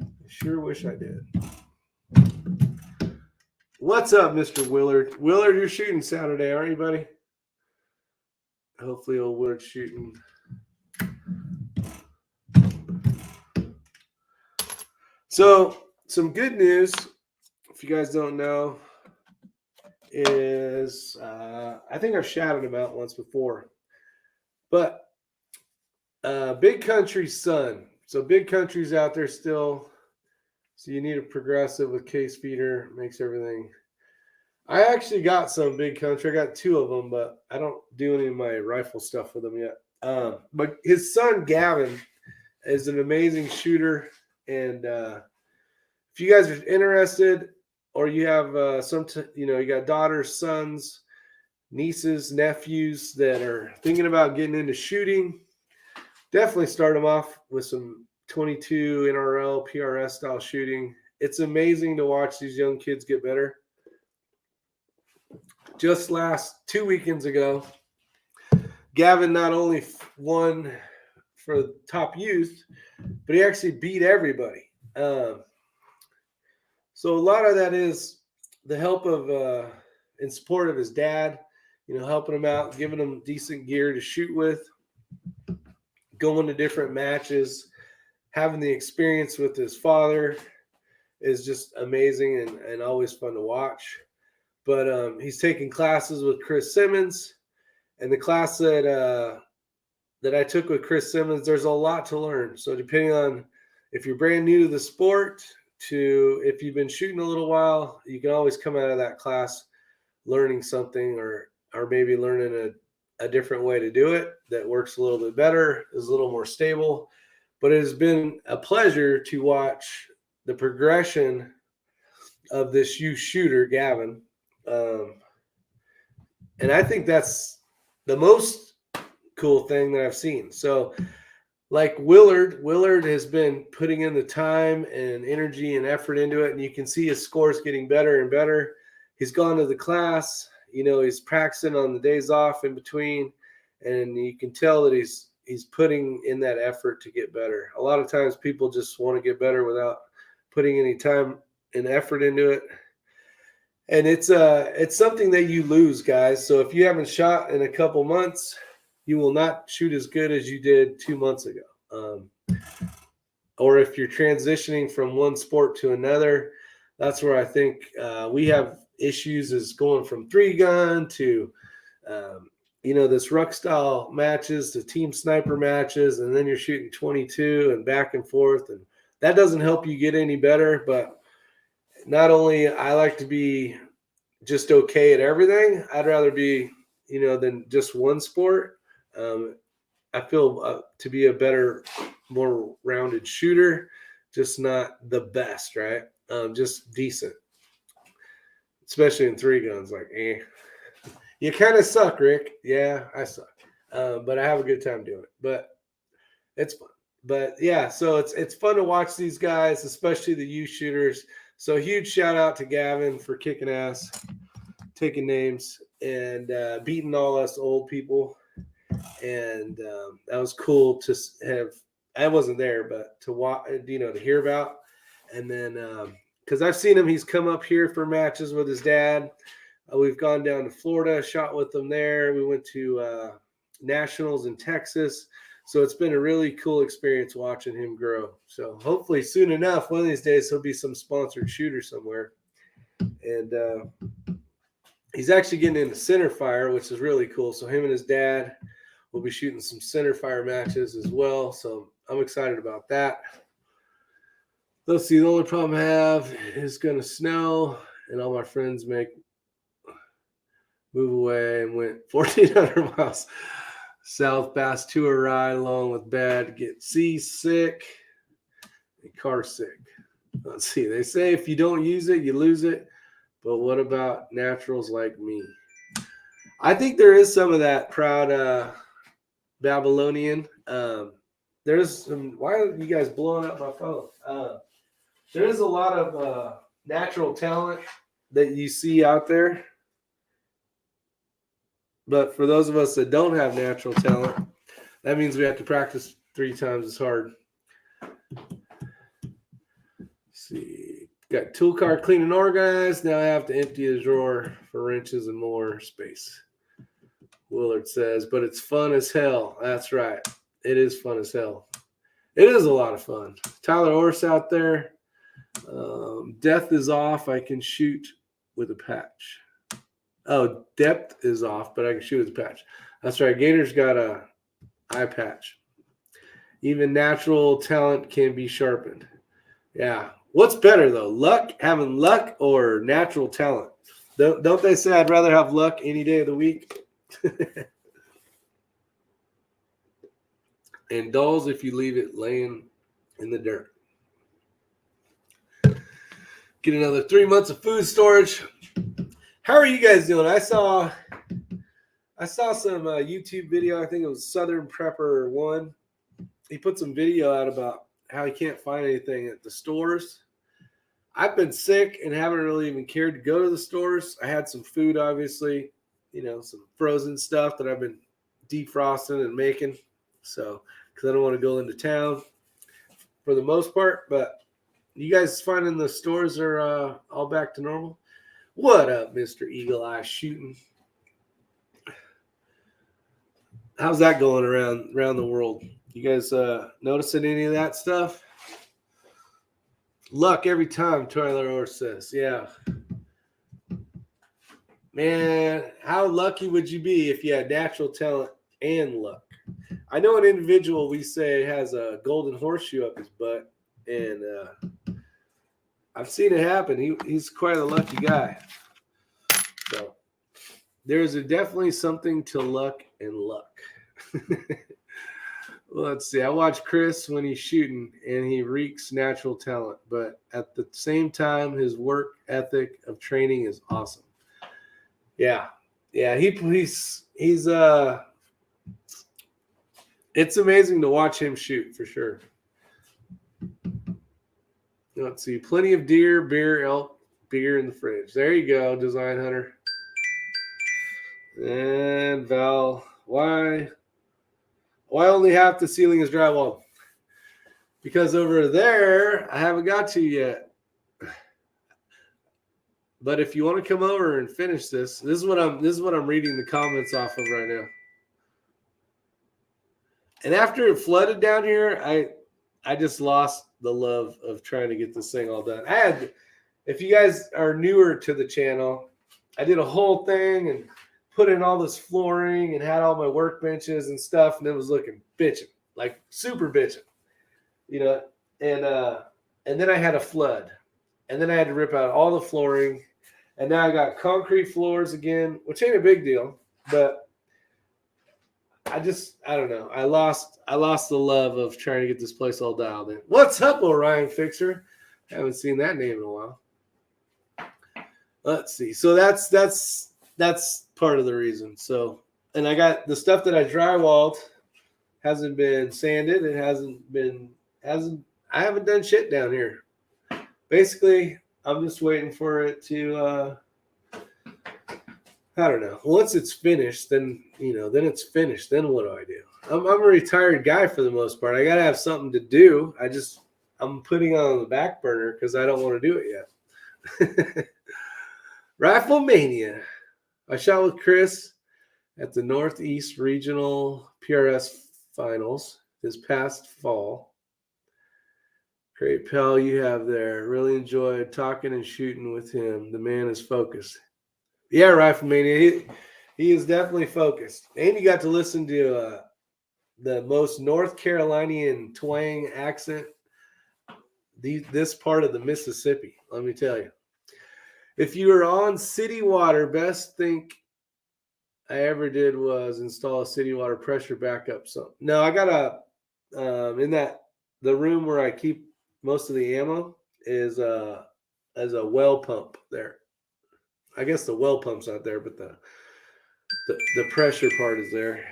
I sure wish I did. What's up, Mr. Willard? Willard, you're shooting Saturday, aren't you, buddy? Hopefully old Willard's shooting. So, some good news, if you guys don't know, is I think I've shouted about once before, but Big Country's son. So Big Country's out there still. So you need a progressive with case feeder, makes everything. I actually got some Big Country. I got 2 of them, but I don't do any of my rifle stuff with them yet. But his son Gavin is an amazing shooter, and if you guys are interested, or you have you got daughters, sons, nieces, nephews that are thinking about getting into shooting, definitely start them off with some 22 NRL PRS style shooting. It's amazing to watch these young kids get better. Just last 2 weekends ago, Gavin not only won for top youth, but he actually beat everybody. So a lot of that is the help of in support of his dad, helping him out, giving him decent gear to shoot with, going to different matches, having the experience with his father is just amazing and always fun to watch. But he's taking classes with Chris Simmons, and the class that I took with Chris Simmons, there's a lot to learn. So depending on if you're brand new to the sport to if you've been shooting a little while, you can always come out of that class learning something or maybe learning a different way to do it that works a little bit better, is a little more stable. But it has been a pleasure to watch the progression of this youth shooter, Gavin. And I think that's the most cool thing that I've seen. So like Willard has been putting in the time and energy and effort into it, and you can see his scores getting better and better. He's gone to the class, he's practicing on the days off in between, and you can tell that he's putting in that effort to get better. A lot of times people just want to get better without putting any time and effort into it. And it's something that you lose, guys. So if you haven't shot in a couple months, you will not shoot as good as you did 2 months ago. Or if you're transitioning from one sport to another, that's where I think we have issues, is going from 3-gun to, this ruck style matches to team sniper matches, and then you're shooting 22 and back and forth. And that doesn't help you get any better. But not only I like to be just okay at everything, I'd rather be, than just one sport. I feel to be a better, more rounded shooter, just not the best, right? Just decent, especially in 3-guns. Like, you kind of suck, Rick. Yeah, I suck, but I have a good time doing it. But it's fun. But yeah, so it's fun to watch these guys, especially the youth shooters. So huge shout out to Gavin for kicking ass, taking names, and beating all us old people. And that was cool to have I wasn't there, but to watch, to hear about. And then, because I've seen him, he's come up here for matches with his dad. We've gone down to Florida, shot with them there. We went to nationals in Texas. So it's been a really cool experience watching him grow. So hopefully soon enough, one of these days, he'll be some sponsored shooter somewhere. And he's actually getting into center fire, which is really cool. So him and his dad will be shooting some center fire matches as well. So I'm excited about that. Let's see. The only problem I have is going to snow, and all my friends move away and went 1,400 miles south Bass Tour ride along with bad, get seasick and car sick. Let's see. They say if you don't use it, you lose it. But what about naturals like me? I think there is some of that proud Babylonian. There's some. Why are you guys blowing up my phone? There is a lot of natural talent that you see out there. But for those of us that don't have natural talent, that means we have to practice 3 times as hard. Let's see. Got tool cart clean and organized. Now I have to empty the drawer for wrenches and more space. Willard says, but it's fun as hell. That's right. It is fun as hell. It is a lot of fun. Tyler Orse out there. Depth is off. I can shoot with a patch. Oh, depth is off, but I can shoot with a patch. That's right. Gator's got a eye patch. Even natural talent can be sharpened. Yeah. What's better, though? Having luck or natural talent? Don't they say I'd rather have luck any day of the week? And dulls if you leave it laying in the dirt. Get another 3 months of food storage. How are you guys doing? I saw some YouTube video. I think it was Southern Prepper 1. He put some video out about how he can't find anything at the stores. I've been sick and haven't really even cared to go to the stores. I had some food, obviously, some frozen stuff that I've been defrosting and making. So, because I don't want to go into town for the most part. But you guys finding the stores are all back to normal? What up, Mr. Eagle Eye Shooting? How's that going around the world? You guys noticing any of that stuff? Luck every time, Tyler Orr says. Yeah. Man, how lucky would you be if you had natural talent and luck? I know an individual we say has a golden horseshoe up his butt, and I've seen it happen. He's quite a lucky guy. So there's definitely something to luck and luck. Let's see. I watch Chris when he's shooting, and he reeks natural talent. But at the same time, his work ethic of training is awesome. Yeah. He's it's amazing to watch him shoot for sure. Let's see. Plenty of deer, beer, elk, beer in the fridge. There you go, Design Hunter. And Val, why only half the ceiling is drywall? Because over there, I haven't got to yet. But if you want to come over and finish this is what I'm reading the comments off of right now. And after it flooded down here, I just lost the love of trying to get this thing all done. If you guys are newer to the channel, I did a whole thing and put in all this flooring and had all my workbenches and stuff, and it was looking bitching, like super bitching, and then I had a flood, and then I had to rip out all the flooring, and now I got concrete floors again, which ain't a big deal, but I don't know. I lost the love of trying to get this place all dialed in. What's up, Orion Fixer? Haven't seen that name in a while. Let's see. So that's part of the reason. So, and I got the stuff that I drywalled hasn't been sanded. It I haven't done shit down here. Basically, I'm just waiting for it to I don't know. Once it's finished, then then it's finished. Then what do I do? I'm a retired guy for the most part. I gotta have something to do. I'm putting it on the back burner because I don't want to do it yet. Rifle Mania. I shot with Chris at the Northeast Regional PRS Finals this past fall. Great pal you have there. Really enjoyed talking and shooting with him. The man is focused. Yeah, Rifle Mania. He is definitely focused. And you got to listen to the most North Carolinian twang accent this part of the Mississippi, let me tell you. If you were on city water, best thing I ever did was install a city water pressure backup. So no, I got the room where I keep most of the ammo is as a well pump there. I guess the well pump's not there, but the pressure part is there.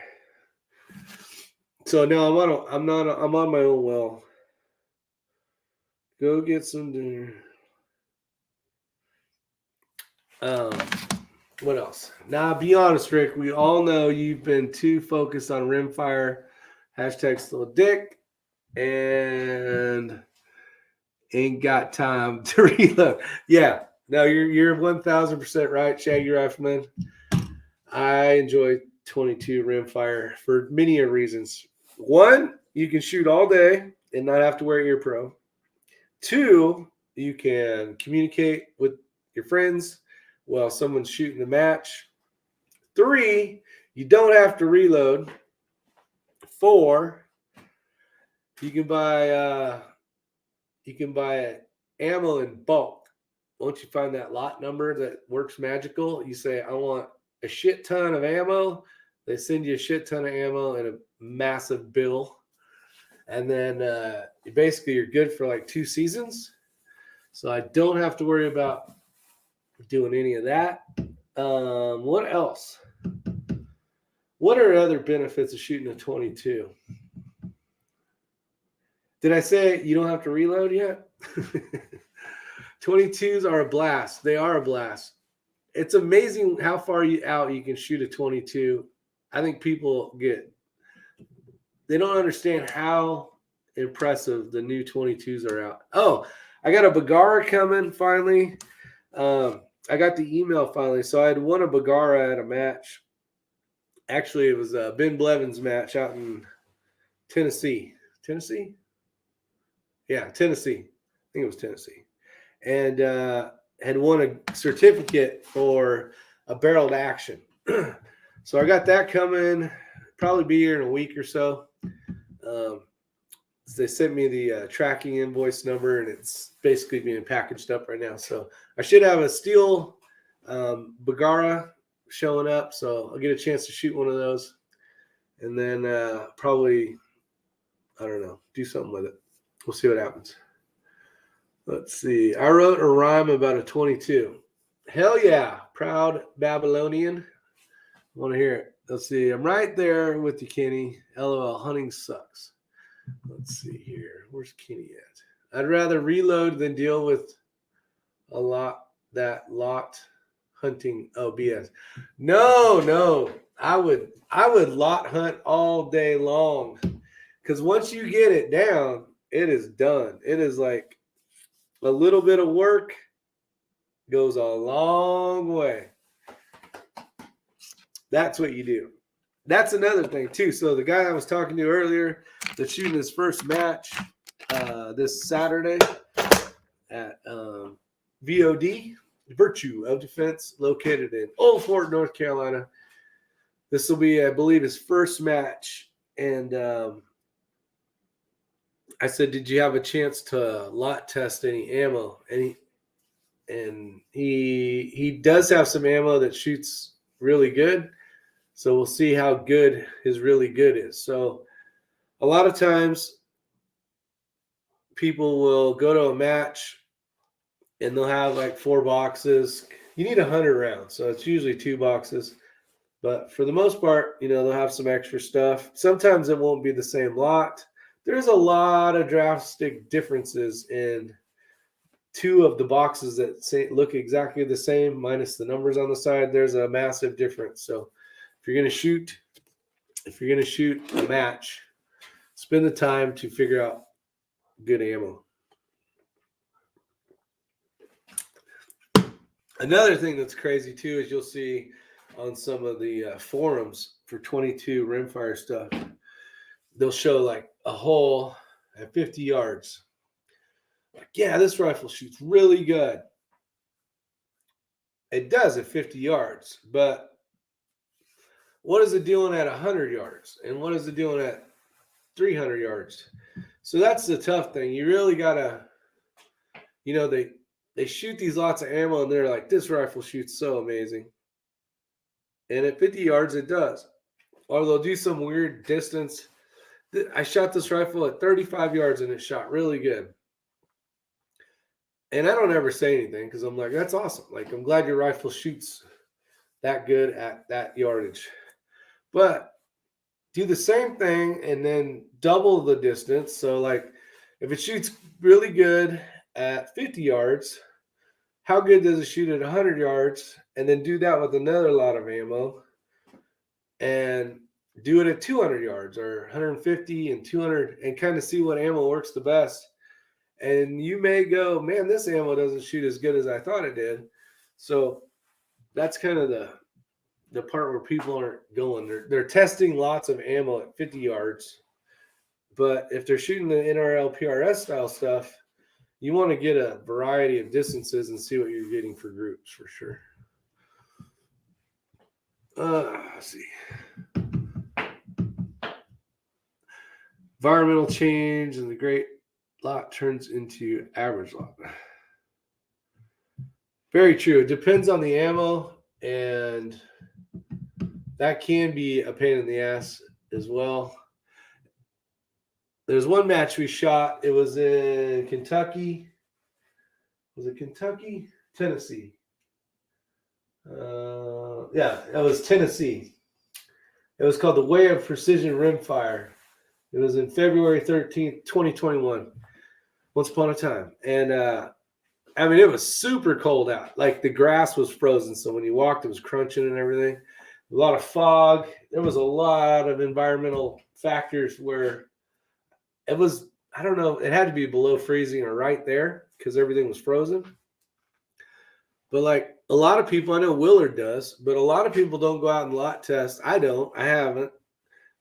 So no, I'm on my own well. Go get some dinner. What else? Now, be honest, Rick. We all know you've been too focused on rimfire. #still dick. And ain't got time to reload. Yeah. No, you're 1,000% right, Shaggy Rifleman. I enjoy 22 rimfire for many reasons. One, you can shoot all day and not have to wear ear pro. Two, you can communicate with your friends while someone's shooting the match. Three, you don't have to reload. Four, you can buy ammo in bulk. Once you find that lot number that works magical, you say, I want a shit ton of ammo. They send you a shit ton of ammo and a massive bill. And then you're good for like 2 seasons. So I don't have to worry about doing any of that. What else? What are other benefits of shooting a 22? Did I say you don't have to reload yet? 22s are a blast. They are a blast. It's amazing how far out you can shoot a 22. I think people they don't understand how impressive the new 22s are out. Oh, I got a Bagara coming finally. I got the email finally. So I had won a Bagara at a match. Actually, it was Ben Blevins' match out in Tennessee. Tennessee? Yeah, Tennessee. I think it was Tennessee. And had won a certificate for a barreled action. So I got that coming. Probably be here in a week or so. They sent me the tracking invoice number, and it's basically being packaged up right now. So I should have a steel Bagara showing up, so I'll get a chance to shoot one of those. And then probably, I don't know, do something with it. We'll see what happens. Let's see. I wrote a rhyme about a 22. Hell yeah. Proud Babylonian. Want to hear it. Let's see. I'm right there with you, Kenny. LOL. Hunting sucks. Let's see here. Where's Kenny at? I'd rather reload than deal with that lot hunting. Oh, BS. No. I would lot hunt all day long. Because once you get it down, it is done. It is like a little bit of work goes a long way. That's what you do. That's another thing, too. So the guy I was talking to earlier that's shooting his first match this Saturday at VOD, Virtue of Defense, located in Old Fort, North Carolina. This will be, I believe, his first match. And I said, did you have a chance to lot test any ammo? And he does have some ammo that shoots really good. So we'll see how good his really good is. So a lot of times people will go to a match and they'll have like 4 boxes. You need 100 rounds. So it's usually 2 boxes. But for the most part, they'll have some extra stuff. Sometimes it won't be the same lot. There's a lot of drastic differences in two of the boxes that look exactly the same minus the numbers on the side, there's a massive difference. So if you're going to shoot a match, spend the time to figure out good ammo. Another thing that's crazy too is you'll see on some of the forums for 22 rimfire stuff, they'll show like a hole at 50 yards. Like, yeah, this rifle shoots really good. It does at 50 yards, but what is it doing at 100 yards? And what is it doing at 300 yards? So that's the tough thing. You really got to, they shoot these lots of ammo and they're like, this rifle shoots so amazing. And at 50 yards, it does. Or they'll do some weird distance. I shot this rifle at 35 yards and it shot really good. And I don't ever say anything because I'm like, that's awesome. Like, I'm glad your rifle shoots that good at that yardage. But do the same thing and then double the distance. So, like, if it shoots really good at 50 yards, how good does it shoot at 100 yards? And then do that with another lot of ammo and do it at 200 yards or 150 and 200 and kind of see what ammo works the best. And you may go, man, this ammo doesn't shoot as good as I thought it did. So that's kind of the part where people aren't going. They're testing lots of ammo at 50 yards. But if they're shooting the NRL PRS style stuff, you want to get a variety of distances and see what you're getting for groups for sure. Let's see. Environmental change and the great lot turns into average lot. Very true. It depends on the ammo, and that can be a pain in the ass as well. There's one match we shot. It was in Kentucky. Was it Kentucky? Tennessee. Yeah, it was Tennessee. It was called the Way of Precision Rimfire. It was in February 13th, 2021. Once upon a time. And I mean, it was super cold out. Like, the grass was frozen. So when you walked, it was crunching and everything. A lot of fog. There was a lot of environmental factors where it was, I don't know, it had to be below freezing or right there because everything was frozen. But like a lot of people, I know Willard does, but a lot of people don't go out and lot test. I don't. I haven't.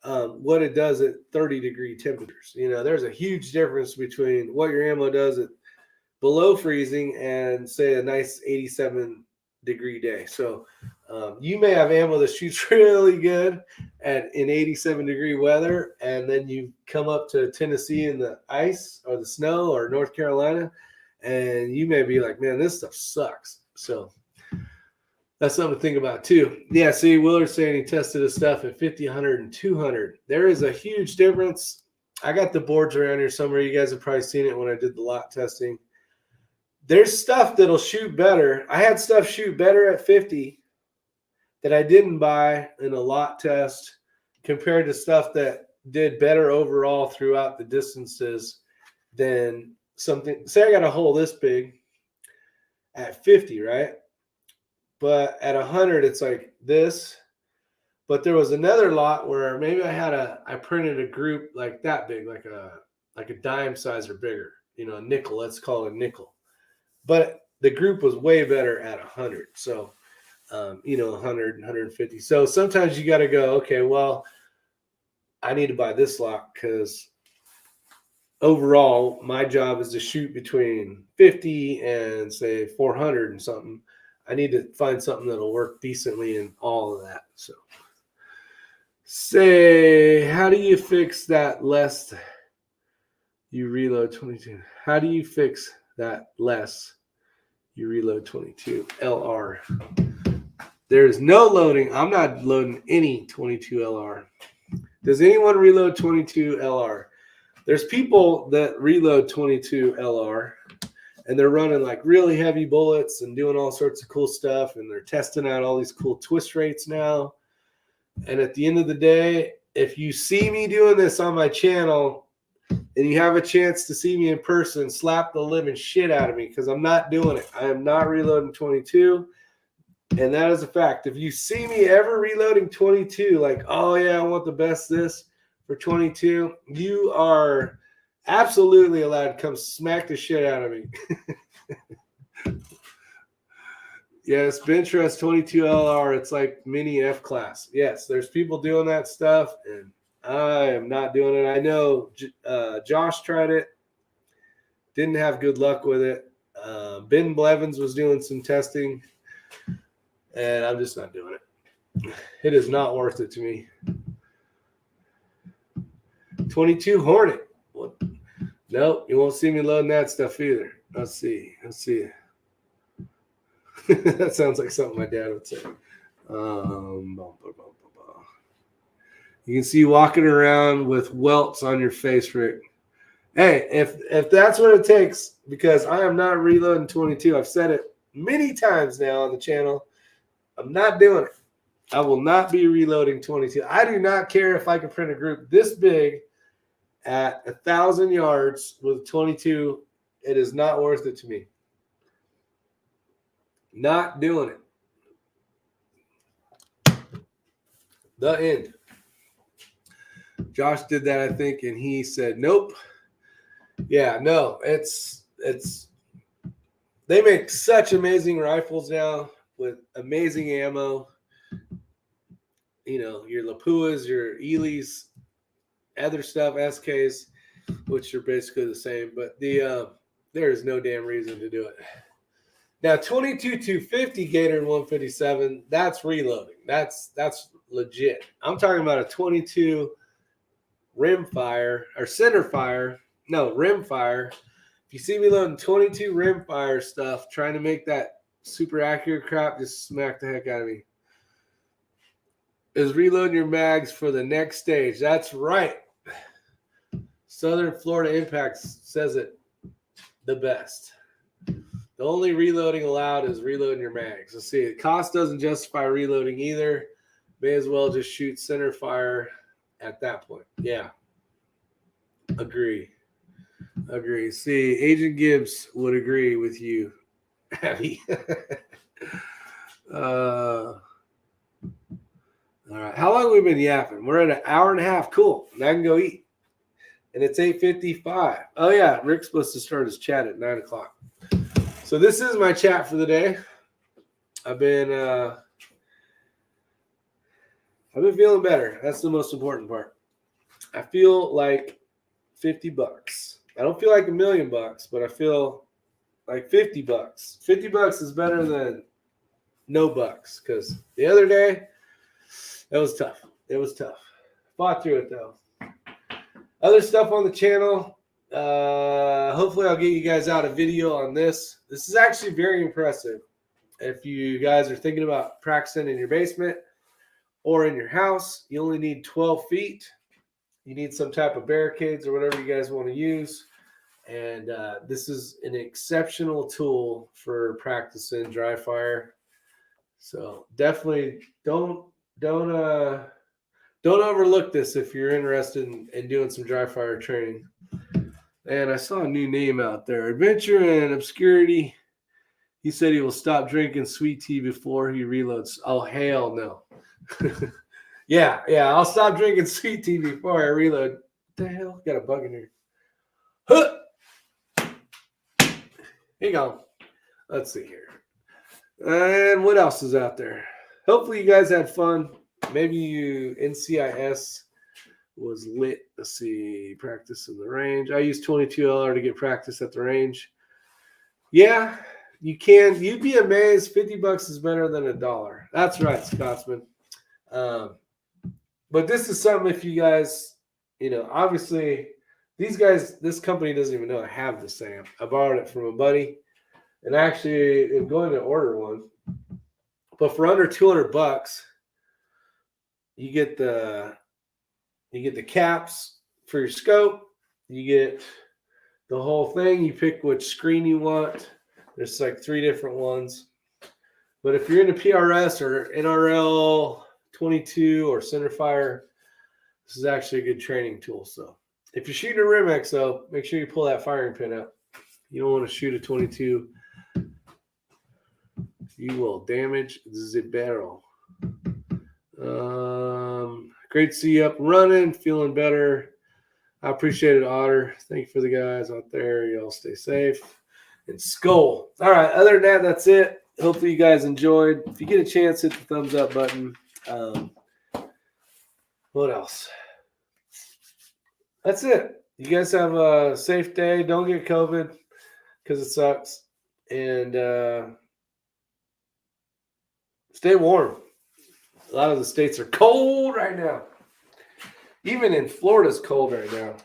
What it does at 30-degree temperatures. There's a huge difference between what your ammo does at below freezing and, say, a nice 87-degree day. So you may have ammo that shoots really good in 87-degree weather, and then you come up to Tennessee in the ice or the snow or North Carolina, and you may be like, man, this stuff sucks. So that's something to think about too. Yeah, see, Willard's saying he tested his stuff at 50, 100, and 200. There is a huge difference. I got the boards around here somewhere. You guys have probably seen it when I did the lot testing. There's stuff that'll shoot better. I had stuff shoot better at 50 that I didn't buy in a lot test compared to stuff that did better overall throughout the distances than something. Say I got a hole this big at 50, right? But at 100, it's like this. But there was another lot where maybe I printed a group like that big, like a dime size or bigger, a nickel. Let's call it a nickel. But the group was way better at 100. So, 100, 150. So sometimes you got to go, okay, well, I need to buy this lot because overall my job is to shoot between 50 and say 400 and something. I need to find something that'll work decently in all of that. So, say, how do you fix that less you reload 22? How do you fix that less you reload 22 LR? There's no loading. I'm not loading any 22 LR. Does anyone reload 22 LR? There's people that reload 22 LR. And they're running like really heavy bullets and doing all sorts of cool stuff. And they're testing out all these cool twist rates now. And at the end of the day, if you see me doing this on my channel, and you have a chance to see me in person, slap the living shit out of me, because I'm not doing it. I am not reloading 22. And that is a fact. If you see me ever reloading 22, like, oh yeah, I want the best this for 22, you are absolutely allowed to come smack the shit out of me. Yes, bench rest 22 LR. It's like mini F class. Yes, there's people doing that stuff, and I am not doing it. I know Josh tried it, didn't have good luck with it. Ben Blevins was doing some testing, and I'm just not doing it. It is not worth it to me. 22 Hornet. What? Nope, you won't see me loading that stuff either. Let's see. That sounds like something my dad would say. You can see you walking around with welts on your face, Rick. Hey, if that's what it takes, because I am not reloading 22. I've said it many times now on the channel. I'm not doing it. I will not be reloading 22. I do not care if I can print a group this big at 1,000 yards with 22. It is not worth it to me. Not doing it. The end. Josh did that, I think, and he said, nope. Yeah, no, it's they make such amazing rifles now with amazing ammo. You know, your Lapuas, your Elys, other stuff, SKs, which are basically the same, but there is no damn reason to do it. Now, 22 250 Gator and 157, that's reloading. That's legit. I'm talking about a 22 rimfire or centerfire. No, rimfire. If you see me loading 22 rimfire stuff, trying to make that super accurate crap, just smack the heck out of me. Is reloading your mags for the next stage. That's right. Southern Florida Impacts says it the best. The only reloading allowed is reloading your mags. Let's see. The cost doesn't justify reloading either. May as well just shoot center fire at that point. Yeah. Agree. See, Agent Gibbs would agree with you, Abby. All right. How long have we been yapping? We're at an hour and a half. Cool. Now I can go eat. And it's 8:55. Oh, yeah. Rick's supposed to start his chat at 9 o'clock. So this is my chat for the day. I've been feeling better. That's the most important part. I feel like $50. I don't feel like $1 million, but I feel like $50. $50 is better than no bucks, because the other day, that was tough. It was tough. Fought through it, though. Other stuff on the channel. Hopefully I'll get you guys out a video on this. This is actually very impressive. If you guys are thinking about practicing in your basement or in your house, you only need 12 feet. You need some type of barricades or whatever you guys want to use. And this is an exceptional tool for practicing dry fire. So definitely don't overlook this if you're interested in doing some dry fire training. And I saw a new name out there. Adventure and Obscurity. He said he will stop drinking sweet tea before he reloads. Oh, hell no. Yeah, I'll stop drinking sweet tea before I reload. What the hell? Got a bug in here. Huh! Here you go. Let's see here. And what else is out there? Hopefully you guys had fun. Maybe NCIS was lit. Let's see. Practice in the range. I use 22 LR to get practice at the range. Yeah, you can. You'd be amazed. $50 is better than $1. That's right, Scotsman. But this is something if you guys, obviously these guys, this company doesn't even know I have this thing. I borrowed it from a buddy and actually am going to order one. But for under $200, you get the caps for your scope. You get the whole thing. You pick which screen you want. There's like 3 different ones. But if you're into PRS or NRL 22 or centerfire, this is actually a good training tool. So If you're shooting a Rimex, though, make sure you pull that firing pin out. You don't want to shoot a 22. You will damage the barrel. Great to see you up and running, feeling better. I appreciate it, Otter. Thank you for the guys out there. Y'all stay safe. And Skull. All right, other than that, that's it. Hopefully you guys enjoyed. If you get a chance, hit the thumbs up button. What else? That's it. You guys have a safe day. Don't get COVID because it sucks. And stay warm. A lot of the states are cold right now. Even in Florida, it's cold right now.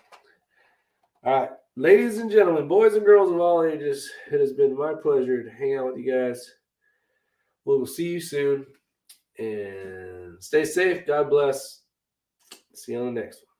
All right. Ladies and gentlemen, boys and girls of all ages, it has been my pleasure to hang out with you guys. We will see you soon. And stay safe. God bless. See you on the next one.